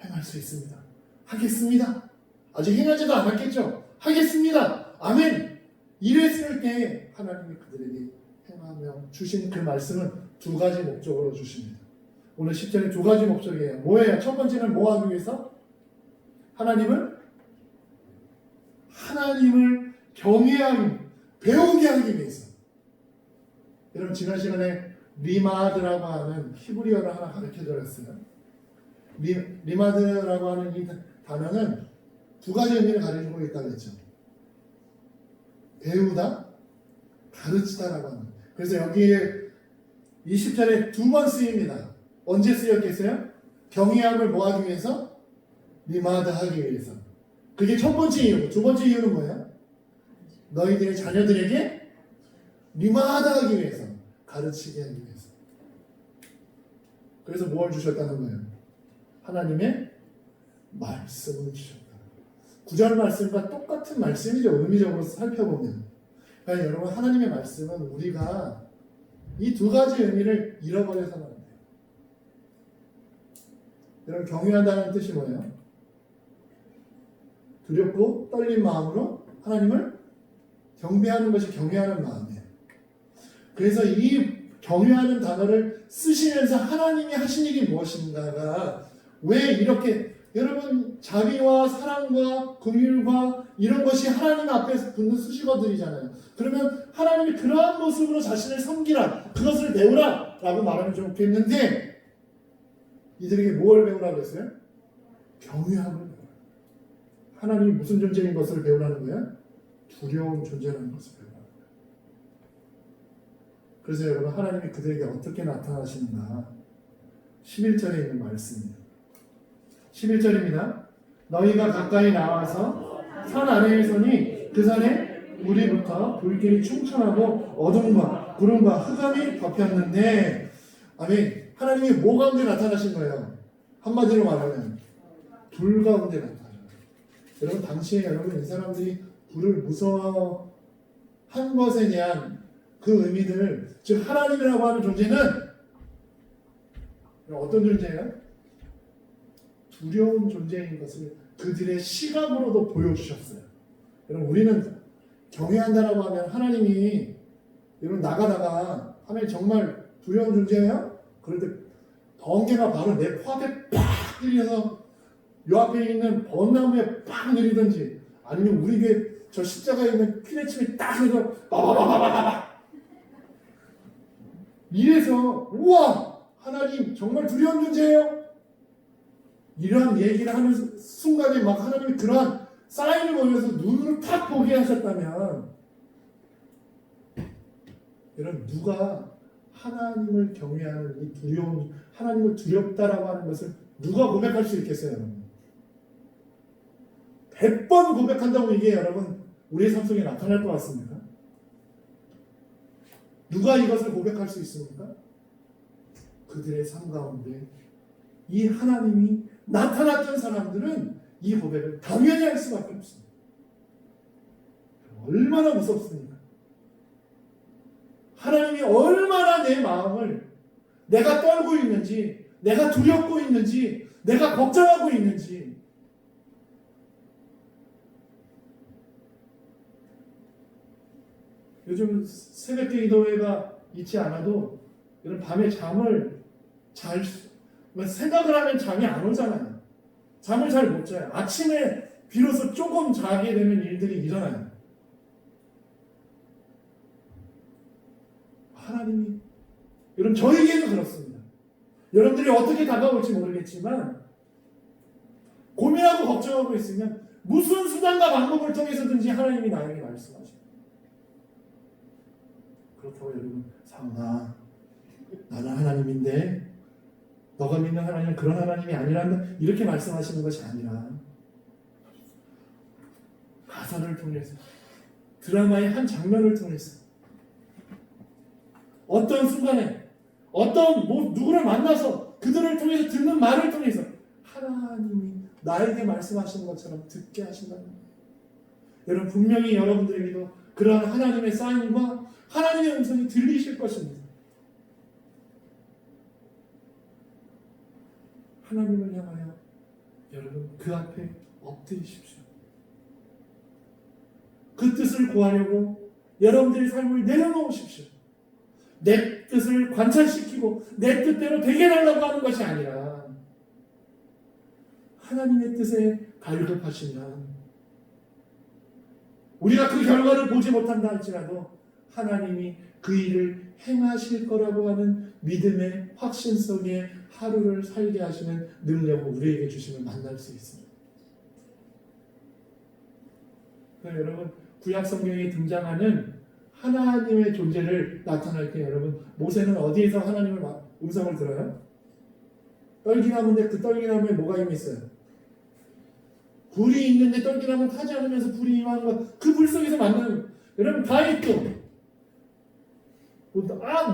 행할 수 있습니다. 하겠습니다. 아직 행하지도 않았겠죠? 하겠습니다. 아멘. 이랬을 때 하나님이 그들에게 행하며 주신 그 말씀은 두 가지 목적으로 주십니다. 오늘 10절에 두 가지 목적이에요. 뭐예요? 첫 번째는 뭐 하기 위해서? 하나님을 경외하기, 배우게 하기 위해서. 여러분 지난 시간에 리마드라고 하는 히브리어를 하나 가르쳐드렸어요. 리마드라고 하는 이 단어는 두 가지 의미를 가지고 있다고 했죠. 배우다, 가르치다라고 하는. 그래서 여기에 20절에 두 번 쓰입니다. 언제 쓰였겠어요? 경외함을 뭐 하기 위해서? 리마드 하기 위해서. 그게 첫 번째 이유고, 두 번째 이유는 뭐예요? 너희들의 자녀들에게 리마드 하기 위해서, 가르치게 하기 위해서. 그래서 뭘 주셨다는 거예요? 하나님의 말씀을 주셨다. 구절 말씀과 똑같은 말씀이죠. 의미적으로 살펴보면. 그러니까 여러분 하나님의 말씀은 우리가 이 두 가지 의미를 잃어버려서는 안 돼요. 여러분 경외한다는 뜻이 뭐예요? 두렵고 떨린 마음으로 하나님을 경배하는 것이 경외하는 마음이에요. 그래서 이 경외하는 단어를 쓰시면서 하나님이 하신 일이 무엇인가가 왜 이렇게 여러분 자비와 사랑과 긍휼과 이런 것이 하나님 앞에서 붙는 수식어들이잖아요. 그러면 하나님이 그러한 모습으로 자신을 섬기라, 그것을 배우라 라고 말하면 좋겠는데 이들에게 뭘 배우라고 했어요? 경외함을 배우라. 하나님이 무슨 존재인 것을 배우라는 거야? 두려운 존재라는 것을 배우라는 거야. 그래서 여러분 하나님이 그들에게 어떻게 나타나시는가 11절에 있는 말씀이에요. 11절입니다. 너희가 가까이 나와서 산 아래에 서니 그 산에 우리부터 불길이 충천하고 어둠과 구름과 흑암이 덮였는데 아멘. 하나님이 뭐 가운데 나타나신 거예요? 한마디로 말하면 불 가운데 나타나요. 여러분 당시에 여러분 이 사람들이 불을 무서워한 것에 대한 그 의미들, 즉 하나님이라고 하는 존재는 어떤 존재예요? 두려운 존재인 것을 그들의 시각으로도 보여주셨어요. 여러분 우리는 경외한다라고 하면 하나님이 여러분 나가다가 하나님 정말 두려운 존재예요? 그럴 때 번개가 바로 내 코앞에 팍 들려서 요 앞에 있는 벚나무에 팍 내리든지 아니면 우리 교회 저 십자가에 있는 피레침이 딱 해서 빠바바바바바 이래서 우와 하나님 정말 두려운 존재예요? 이러한 얘기를 하는 순간에 막 하나님이 그러한 사인을 보여서 눈으로 탁 보게 하셨다면 여러분 누가 하나님을 경외하는 이 두려운 하나님을 두렵다라고 하는 것을 누가 고백할 수 있겠어요 여러분? 100번 고백한다고 이게 여러분 우리의 삶 속에 나타날 것 같습니까? 누가 이것을 고백할 수 있습니까? 그들의 삶 가운데 이 하나님이 나타났던 사람들은 이 고백을 당연히 할 수밖에 없습니다. 얼마나 무섭습니까? 하나님이 얼마나 내 마음을 내가 떨고 있는지, 내가 두렵고 있는지, 내가 걱정하고 있는지 요즘 새벽 기도회가 있지 않아도 이런 밤에 잠을 잘 생각을 하면 잠이 안 오잖아요. 잠을 잘 못 자요. 아침에 비로소 조금 자게 되는 일들이 일어나요. 하나님이 여러분 저에게도 그렇습니다. 여러분들이 어떻게 다가올지 모르겠지만 고민하고 걱정하고 있으면 무슨 수단과 방법을 통해서든지 하나님이 나에게 말씀하십니다. 그렇다고 여러분 상아 나는 하나님인데 너가 믿는 하나님은 그런 하나님이 아니란다 이렇게 말씀하시는 것이 아니라 가사를 통해서 드라마의 한 장면을 통해서 어떤 순간에 어떤 누구를 만나서 그들을 통해서 듣는 말을 통해서 하나님이 나에게 말씀하시는 것처럼 듣게 하신다는 거예요. 여러분 분명히 여러분들에게도 그러한 하나님의 사인과 하나님의 음성이 들리실 것입니다. 하나님을 향하여 여러분 그 앞에 엎드리십시오. 그 뜻을 구하려고 여러분들의 삶을 내려놓으십시오. 내 뜻을 관찰시키고 내 뜻대로 되게 하려고 하는 것이 아니라 하나님의 뜻에 갈급하시면 우리가 그 결과를 보지 못한다 할지라도 하나님이 그 일을 행하실 거라고 하는 믿음의 확신 속에 하루를 살게 하시는 능력을 우리에게 주시면 만날 수 있습니다. 여러분 구약 성경에 등장하는 하나님의 존재를 나타낼 때 여러분 모세는 어디에서 하나님의 음성을 들어요? 떨기나무인데 그 떨기나무에 뭐가 임했어요? 불이 있는데 떨기나무 타지 않으면서 불이 임하는 것, 그 불 속에서 만나는 여러분 다윗도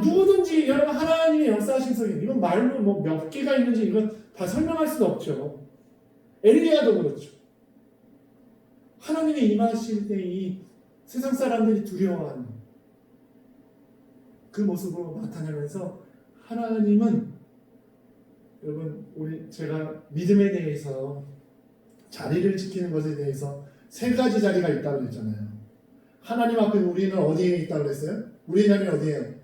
누구든지 여러분 하나님의 역사하신 속에 이건 말로 뭐 몇 개가 있는지 이건 다 설명할 수도 없죠. 엘리야도 그렇죠. 하나님의 임하실 때 이 세상 사람들이 두려워하는 그 모습으로 나타나면서 하나님은 여러분 제가 믿음에 대해서 자리를 지키는 것에 대해서 세 가지 자리가 있다고 했잖아요. 하나님 앞에 우리는 어디에 있다고 했어요? 우리의 자리는 어디예요?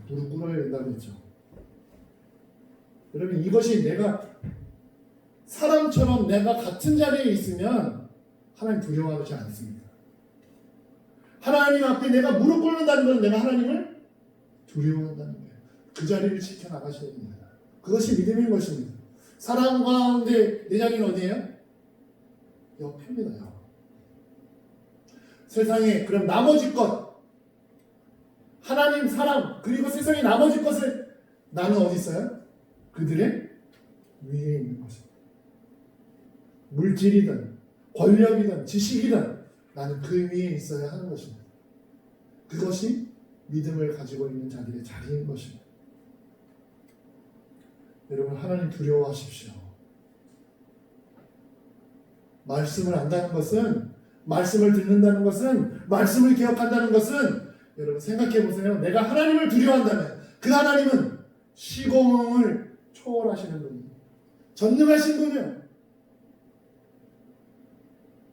무릎 꿇어야 된다고 했죠. 여러분 이것이 내가 사람처럼 내가 같은 자리에 있으면 하나님 두려워하지 않습니다. 하나님 앞에 내가 무릎 꿇는다는 건 내가 하나님을 두려워한다는 거예요. 그 자리를 지켜나가셔야 됩니다. 그것이 믿음인 것입니다. 사람 가운데 내 자리는 어디예요? 옆입니다. 세상에 그럼 나머지 것 하나님, 사람 그리고 세상의 나머지 것을 나는 어디 있어요? 그들의 위에 있는 것입니다. 물질이든 권력이든 지식이든 나는 그 위에 있어야 하는 것입니다. 그것이 믿음을 가지고 있는 자들의 자리인 것입니다. 여러분 하나님 두려워하십시오. 말씀을 안다는 것은, 말씀을 듣는다는 것은, 말씀을 기억한다는 것은, 여러분 생각해 보세요. 내가 하나님을 두려워한다면 그 하나님은 시공을 초월하시는 분이에요. 전능하신 분이에요.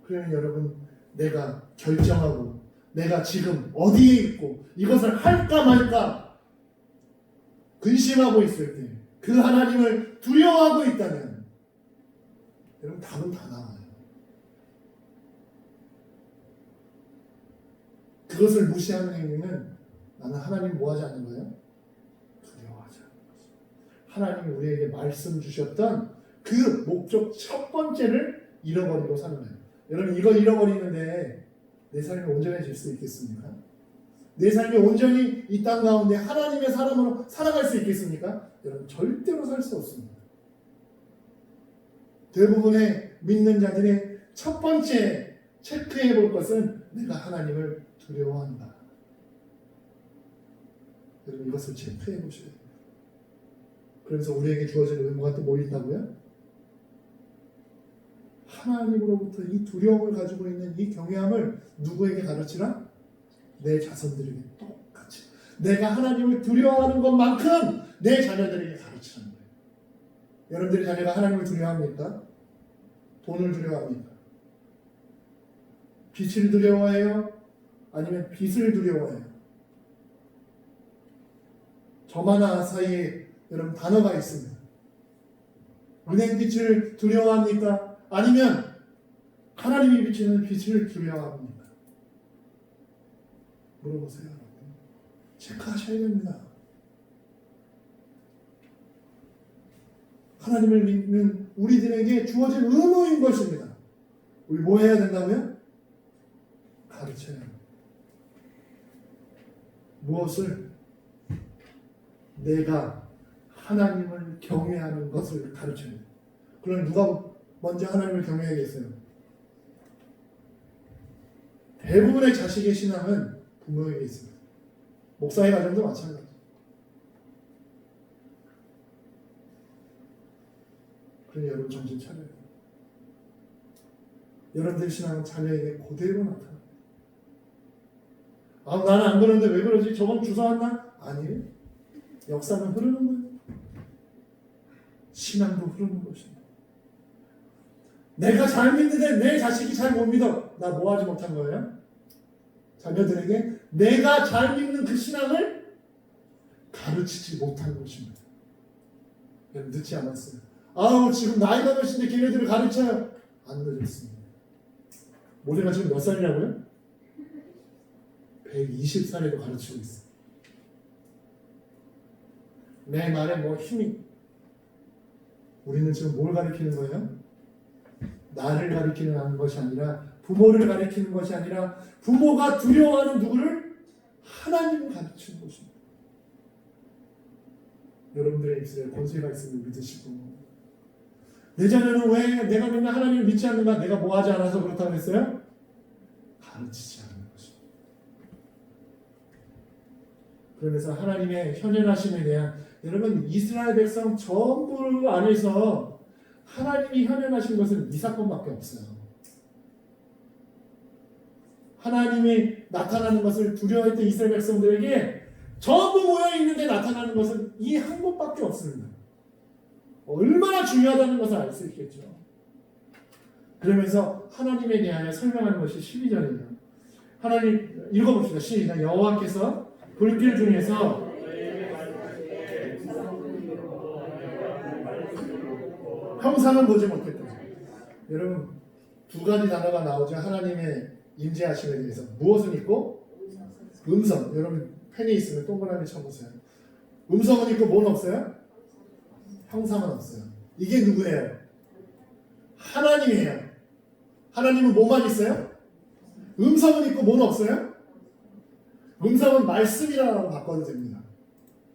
그러면 여러분 내가 결정하고 내가 지금 어디에 있고 이것을 할까 말까 근심하고 있을 때 그 하나님을 두려워하고 있다면 여러분 답은 다 나와요. 그것을 무시하는 행위는 나는 하나님 뭐하지 않는 거예요? 두려워하지 않는 거죠. 하나님이 우리에게 말씀 주셨던 그 목적 첫 번째를 잃어버리고 사는 거예요. 여러분 이걸 잃어버리는데 내 삶이 온전해질 수 있겠습니까? 내 삶이 온전히 이 땅 가운데 하나님의 사람으로 살아갈 수 있겠습니까? 여러분 절대로 살 수 없습니다. 대부분의 믿는 자들의 첫 번째 체크해 볼 것은 내가 하나님을 두려워한다. 여러분 이것을 체크해 보셔야 돼요. 그래서 우리에게 주어진 의무가 또 뭐 있다고요? 하나님으로부터 이 두려움을 가지고 있는 이 경외함을 누구에게 가르치라? 내 자손들에게 똑같이. 내가 하나님을 두려워하는 것만큼 내 자녀들에게 가르치는 거예요. 여러분들의 자녀가 하나님을 두려워합니까? 돈을 두려워합니까? 빛을 두려워해요? 아니면 빛을 두려워해요? 저마나 사이에 여러분 단어가 있습니다. 은행빛을 두려워합니까? 아니면 하나님이 비치는 빛을 두려워합니까? 물어보세요. 체크하셔야 됩니다. 하나님을 믿는 우리들에게 주어진 의무인 것입니다. 우리 뭐 해야 된다고요? 가르쳐야 합니다. 무엇을? 내가 하나님을 경외하는 것을 가르쳐야 돼요. 그럼 누가 먼저 하나님을 경외하겠어요? 대부분의 자식의 신앙은 부모에게 있습니다. 목사의 가정도 마찬가지. 그러니 여러분 정신 차려요. 여러분들 신앙은 자녀에게 그대로 나타납니다. 아, 나는 안 그러는데 왜 그러지? 저건 주워왔나? 아니에요. 역사는 흐르는 거예요. 신앙도 흐르는 것입니다. 내가 잘 믿는데 내 자식이 잘 못 믿어. 나 뭐 하지 못한 거예요? 자녀들에게 내가 잘 믿는 그 신앙을 가르치지 못한 것입니다. 여러분 늦지 않았어요. 아우 지금 나이가 몇인데 걔네들을 가르쳐요. 안 늦었습니다. 모세가 지금 몇 살이라고요? 120살에도 가르치고 있어요. 내 말에 뭐 힘이. 우리는 지금 뭘 가르치는 거예요? 나를 가르치는 것이 아니라 부모를 가르치는 것이 아니라 부모가 두려워하는 누구를? 하나님을 가르치는 것입니다. 여러분들의 입술에 권세가 있음을 믿으시고 내 자녀는 왜 내가 맨날 하나님을 믿지 않는가? 내가 뭐 하지 않아서 그렇다고 했어요? 가르치지 않는 것입니다. 그러면서 하나님의 현현하심에 대한 여러분 이스라엘 백성 전부 안에서 하나님이 현현하신 것은 이 사건밖에 없어요. 하나님이 나타나는 것을 두려워했던 이스라엘 백성들에게 전부 모여있는데 나타나는 것은 이 한 곳밖에 없습니다. 얼마나 중요하다는 것을 알 수 있겠죠. 그러면서 하나님에 대하여 설명하는 것이 12절이에요. 하나님 읽어봅시다. 시작. 여호와께서 불길 중에서 형상은 보지 못했다. 여러분 두 가지 단어가 나오죠. 하나님의 임재하심에 대해서. 무엇은 있고? 음성. 여러분 펜이 있으면 동그라미 쳐보세요. 음성은 있고 뭐는 없어요? 형상은 없어요. 이게 누구예요? 하나님이에요. 하나님은 뭐만 있어요? 음성은 있고 뭐는 없어요? 음성은 말씀이라고 바꿔도 됩니다.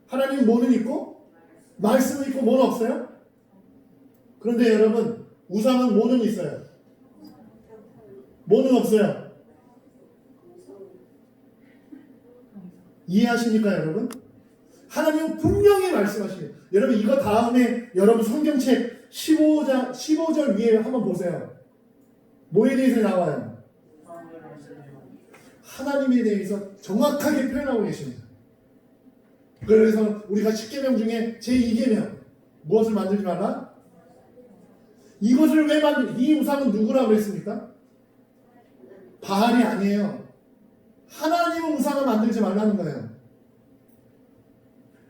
하나님은 뭐는 있고 말씀은 있고 뭐는 없어요? 그런데 여러분 우상은 뭐는 있어요? 뭐는 없어요? 이해하십니까 여러분? 하나님은 분명히 말씀하십니다. 여러분 이거 다음에 여러분 성경책 15절 위에 한번 보세요. 뭐에 대해서 나와요? 하나님에 대해서 정확하게 표현하고 계십니다. 그래서 우리가 10계명 중에 제2계명 무엇을 만들지 말라? 이것을 왜 이 우상은 누구라고 했습니까? 바알이 아니에요. 하나님은 우상을 만들지 말라는 거예요.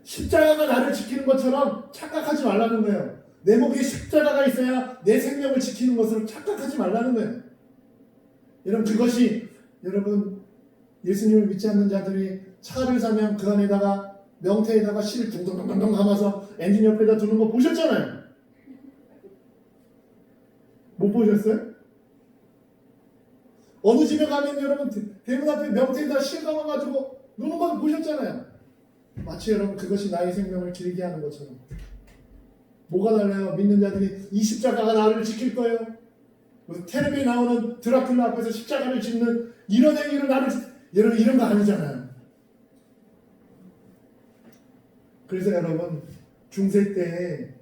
십자가가 나를 지키는 것처럼 착각하지 말라는 거예요. 내 목에 십자가가 있어야 내 생명을 지키는 것으로 착각하지 말라는 거예요. 여러분 그것이 여러분 예수님을 믿지 않는 자들이 차를 사면 그 안에다가 명태에다가 실을 둥둥둥둥 감아서 엔진 옆에다 두는 거 보셨잖아요. 못 보셨어요? 어느 집에 가면 여러분 대문 앞에 명태에다 실 감아가지고 노는 거 보셨잖아요. 마치 여러분 그것이 나의 생명을 길게 하는 것처럼. 뭐가 달라요? 믿는 자들이 이 십자가가 나를 지킬 거예요. 텔레비에 나오는 드라큘라 앞에서 십자가를 짓는 이런 행위를 여러분 이런 거 아니잖아요. 그래서 여러분 중세 때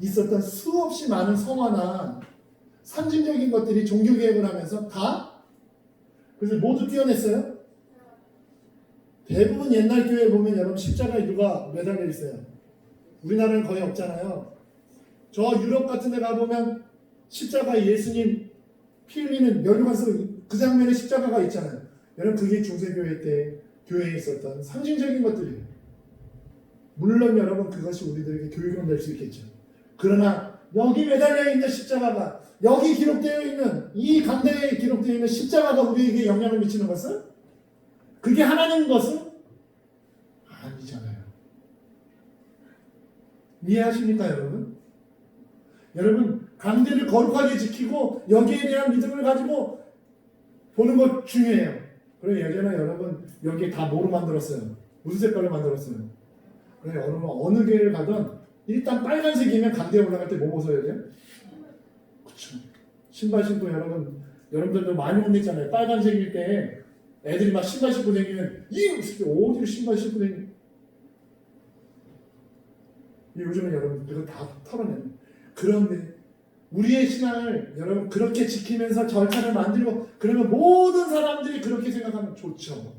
있었던 수없이 많은 성화나 상징적인 것들이 종교개혁을 하면서 다 그래서 모두 띄어냈어요. 대부분 옛날 교회에 보면 여러분 십자가에 누가 매달려 있어요. 우리나라는 거의 없잖아요. 저 유럽 같은 데 가보면 십자가에 예수님 피 흘리는 멸류관서 그 장면에 십자가가 있잖아요. 여러분 그게 중세교회 때 교회에 있었던 상징적인 것들이에요. 물론 여러분 그것이 우리들에게 교육은 될 수 있겠죠. 그러나 여기 매달려 있는 십자가가 여기 기록되어 있는 이 강대에 기록되어 있는 십자가가 우리에게 영향을 미치는 것은 그게 하나님 것은 아니잖아요. 이해하십니까 여러분? 여러분 강대를 거룩하게 지키고 여기에 대한 믿음을 가지고 보는 것 중요해요. 그래 예전에 여러분 여기에 다 뭐로 만들었어요? 무슨 색깔로 만들었어요? 그래 여러분 어느 교회를 가든 일단 빨간색이면 강대에 올라갈 때 뭐 벗어야 돼요? 그쵸. 신발 신고 여러분들도 많이 혼냈잖아요. 빨간색일 때 애들이 막 신발 신고 다니면 어디를 신발 신고 다니는 요즘은 여러분 이거 다 털어내는 그런데 우리의 신앙을 여러분 그렇게 지키면서 절차를 만들고 그러면 모든 사람들이 그렇게 생각하면 좋죠.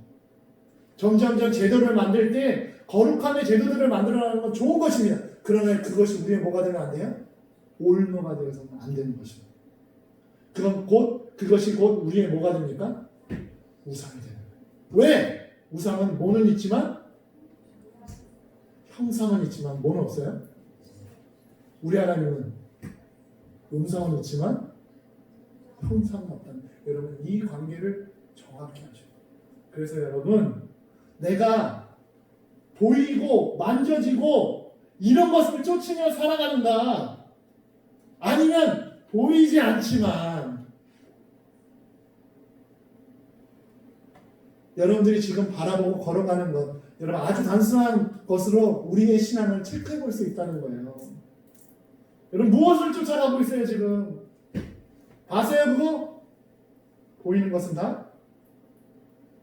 점점점 제도를 만들 때 거룩함의 제도들을 만들어가는 건 좋은 것입니다. 그러나 그것이 우리의 뭐가 되면 안 돼요? 올무가 되어서는 안 되는 것입니다. 그것이 곧 우리의 뭐가 됩니까? 우상이 되는 거예요. 왜? 우상은 뭐는 있지만 형상은 있지만 뭐는 없어요? 우리 하나님은 음성은 있지만 형상은 없다는 여러분 이 관계를 정확히 하셔요. 그래서 여러분 내가 보이고 만져지고 이런 것을 쫓으며 살아가는가 아니면 보이지 않지만 여러분들이 지금 바라보고 걸어가는 것 여러분 아주 단순한 것으로 우리의 신앙을 체크해 볼 수 있다는 거예요. 여러분 무엇을 쫓아가고 있어요 지금? 아세요 그거? 보이는 것은 다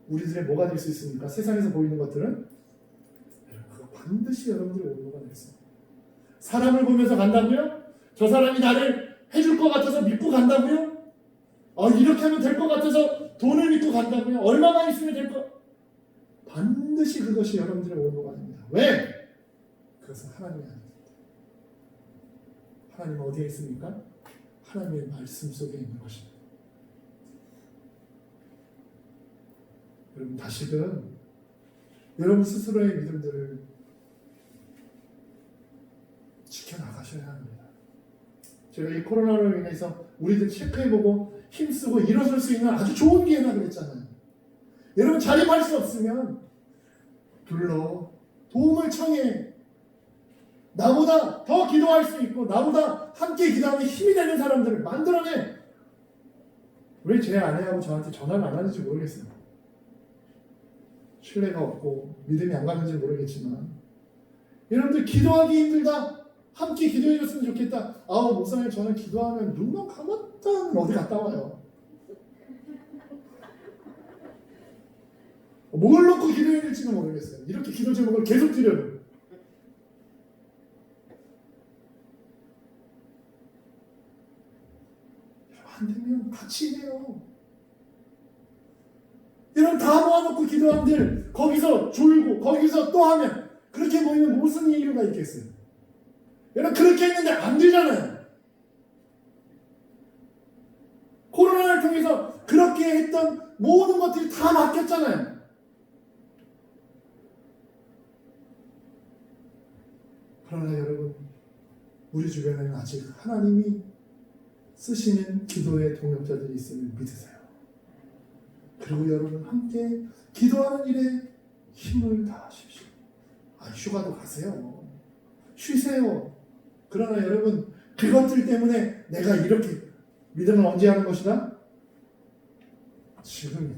우리들의 뭐가 될 수 있습니까? 세상에서 보이는 것들은 그거 반드시 여러분들의 올무가 됐어요. 사람을 보면서 간다고요? 저 사람이 나를 해줄 것 같아서 믿고 간다고요? 이렇게 하면 될 것 같아서 돈을 믿고 간다고요? 얼마만 있으면 될 것? 반드시 그것이 여러분들의 올무가 됩니다. 왜? 그것은 하나님이 아닙니다. 하나님은 어디에 있습니까? 하나님의 말씀 속에 있는 것입니다. 여러분 다시금 여러분 스스로의 믿음들을 지켜나가셔야 합니다. 제가 이 코로나로 인해서 우리들 체크해보고 힘쓰고 일어설 수 있는 아주 좋은 기회라 그랬잖아요. 여러분 자립할 수 없으면 불러 도움을 청해. 나보다 더 기도할 수 있고 나보다 함께 기도하면 힘이 되는 사람들을 만들어내. 왜 제 아내하고 저한테 전화를 안 하는지 모르겠어요. 신뢰가 없고 믿음이 안 가는지 모르겠지만 여러분들 기도하기 힘들다. 함께 기도해 줬으면 좋겠다. 아우 목사님 저는 기도하면 눈만 감았다 어디 갔다 와요. 뭘 놓고 기도해야 될지는 모르겠어요. 이렇게 기도 제목을 계속 드려요. 안 되면 같이 해요. 여러분 다 모아놓고 기도한들 거기서 졸고 거기서 또 하면 그렇게 모이면 무슨 이유가 있겠어요? 여러분 그렇게 했는데 안 되잖아요. 코로나를 통해서 그렇게 했던 모든 것들이 다 바뀌었잖아요. 그러나 여러분 우리 주변에는 아직 하나님이 쓰시는 기도의 동역자들이 있음을 믿으세요. 그리고 여러분 함께 기도하는 일에 힘을 다하십시오. 휴가도 가세요. 쉬세요. 그러나 여러분 그것들 때문에 내가 이렇게 믿음을 언제 하는 것이다? 지금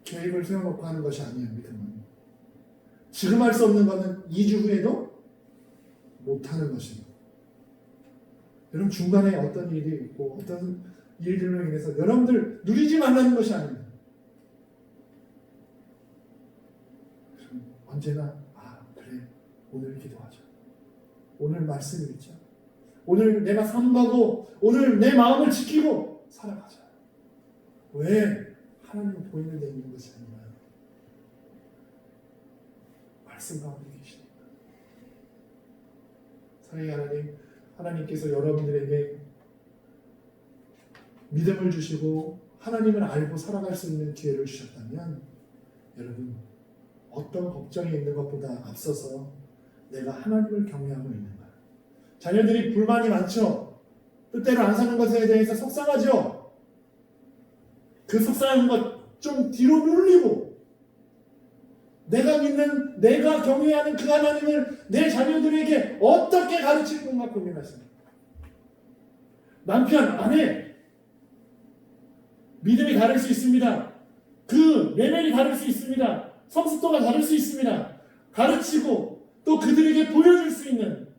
계획을 세워놓고 하는 것이 아니에요. 믿음은 지금 할 수 없는 것은 2주 후에도 못하는 것입니다. 여러분 중간에 어떤 일이 있고 어떤 일들로 인해서 여러분들 누리지 말라는 것이 아닙니다. 언제나 그래 오늘 기도하자. 오늘 말씀 읽자. 오늘 내가 삼가고 오늘 내 마음을 지키고 살아가자. 왜? 하나님 보이는 데 있는 것이 아니라 말씀 가운데 계시니까. 사랑의 하나님께서 여러분들에게 믿음을 주시고 하나님을 알고 살아갈 수 있는 기회를 주셨다면 여러분 어떤 걱정이 있는 것보다 앞서서 내가 하나님을 경외하고 있는가. 자녀들이 불만이 많죠. 뜻대로 안 사는 것에 대해서 속상하죠. 그 속상한 것 좀 뒤로 물리고 내가 믿는 내가 경외하는 그 하나님을 내 자녀들에게 어떻게 가르칠 건가 고민하십니다. 남편, 아내 믿음이 다를 수 있습니다. 그 레벨이 다를 수 있습니다. 성숙도가 다를 수 있습니다. 가르치고 또 그들에게 보여줄 수 있는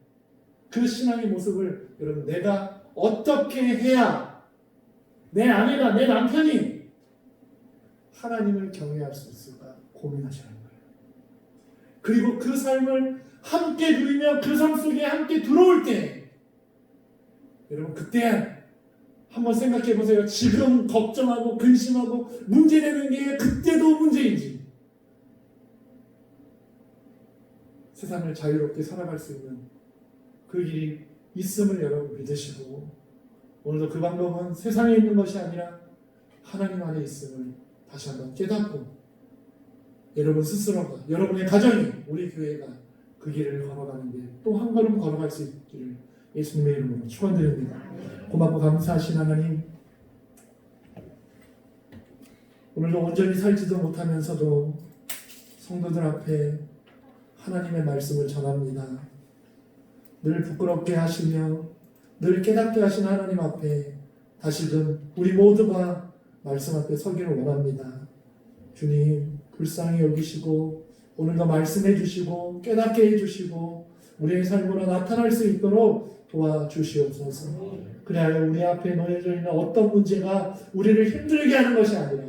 그 신앙의 모습을 여러분 내가 어떻게 해야 내 아내가 내 남편이 하나님을 경외할 수 있을까 고민하시는 거예요. 그리고 그 삶을 함께 누리며 그 삶 속에 함께 들어올 때 여러분 그때 한번 생각해 보세요. 지금 걱정하고 근심하고 문제되는 게 그때도 문제인지 세상을 자유롭게 살아갈 수 있는 그 길이 있음을 여러분 믿으시고 오늘도 그 방법은 세상에 있는 것이 아니라 하나님 안에 있음을 다시 한번 깨닫고 여러분 스스로가 여러분의 가정이 우리 교회가 그 길을 걸어가는 데 또 한 걸음 걸어갈 수 있기를 예수님의 이름으로 축원드립니다. 고맙고 감사하신 하나님 오늘도 온전히 살지도 못하면서도 성도들 앞에 하나님의 말씀을 전합니다. 늘 부끄럽게 하시며 늘 깨닫게 하신 하나님 앞에 다시금 우리 모두가 말씀 앞에 서기를 원합니다. 주님 불쌍히 여기시고 오늘도 말씀해 주시고 깨닫게 해주시고 우리의 삶으로 나타날 수 있도록 도와주시옵소서. 그래야 우리 앞에 놓여져 있는 어떤 문제가 우리를 힘들게 하는 것이 아니라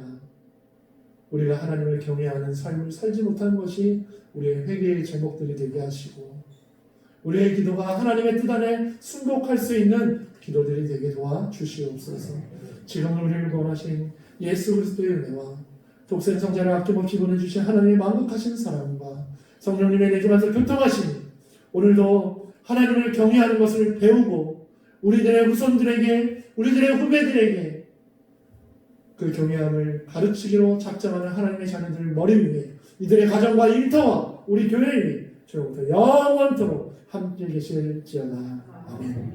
우리가 하나님을 경외하는 삶을 살지 못하는 것이 우리의 회개의 제목들이 되게 하시고 우리의 기도가 하나님의 뜻 안에 순복할 수 있는 기도들이 되게 도와주시옵소서. 지금 우리를 구원하신 예수 그리스도의 은혜와 독생 성자를 아낌없이 보내주신 하나님의 만극하신 사랑과 성령님의 내주만서 교통하시니 오늘도 하나님을 경외하는 것을 배우고 우리들의 후손들에게 우리들의 후배들에게 그 경외함을 가르치기로 작정하는 하나님의 자녀들 머리 위에 이들의 가정과 일터와 우리 교회를 지금부터 영원토록 함께 계실지어다. 아멘.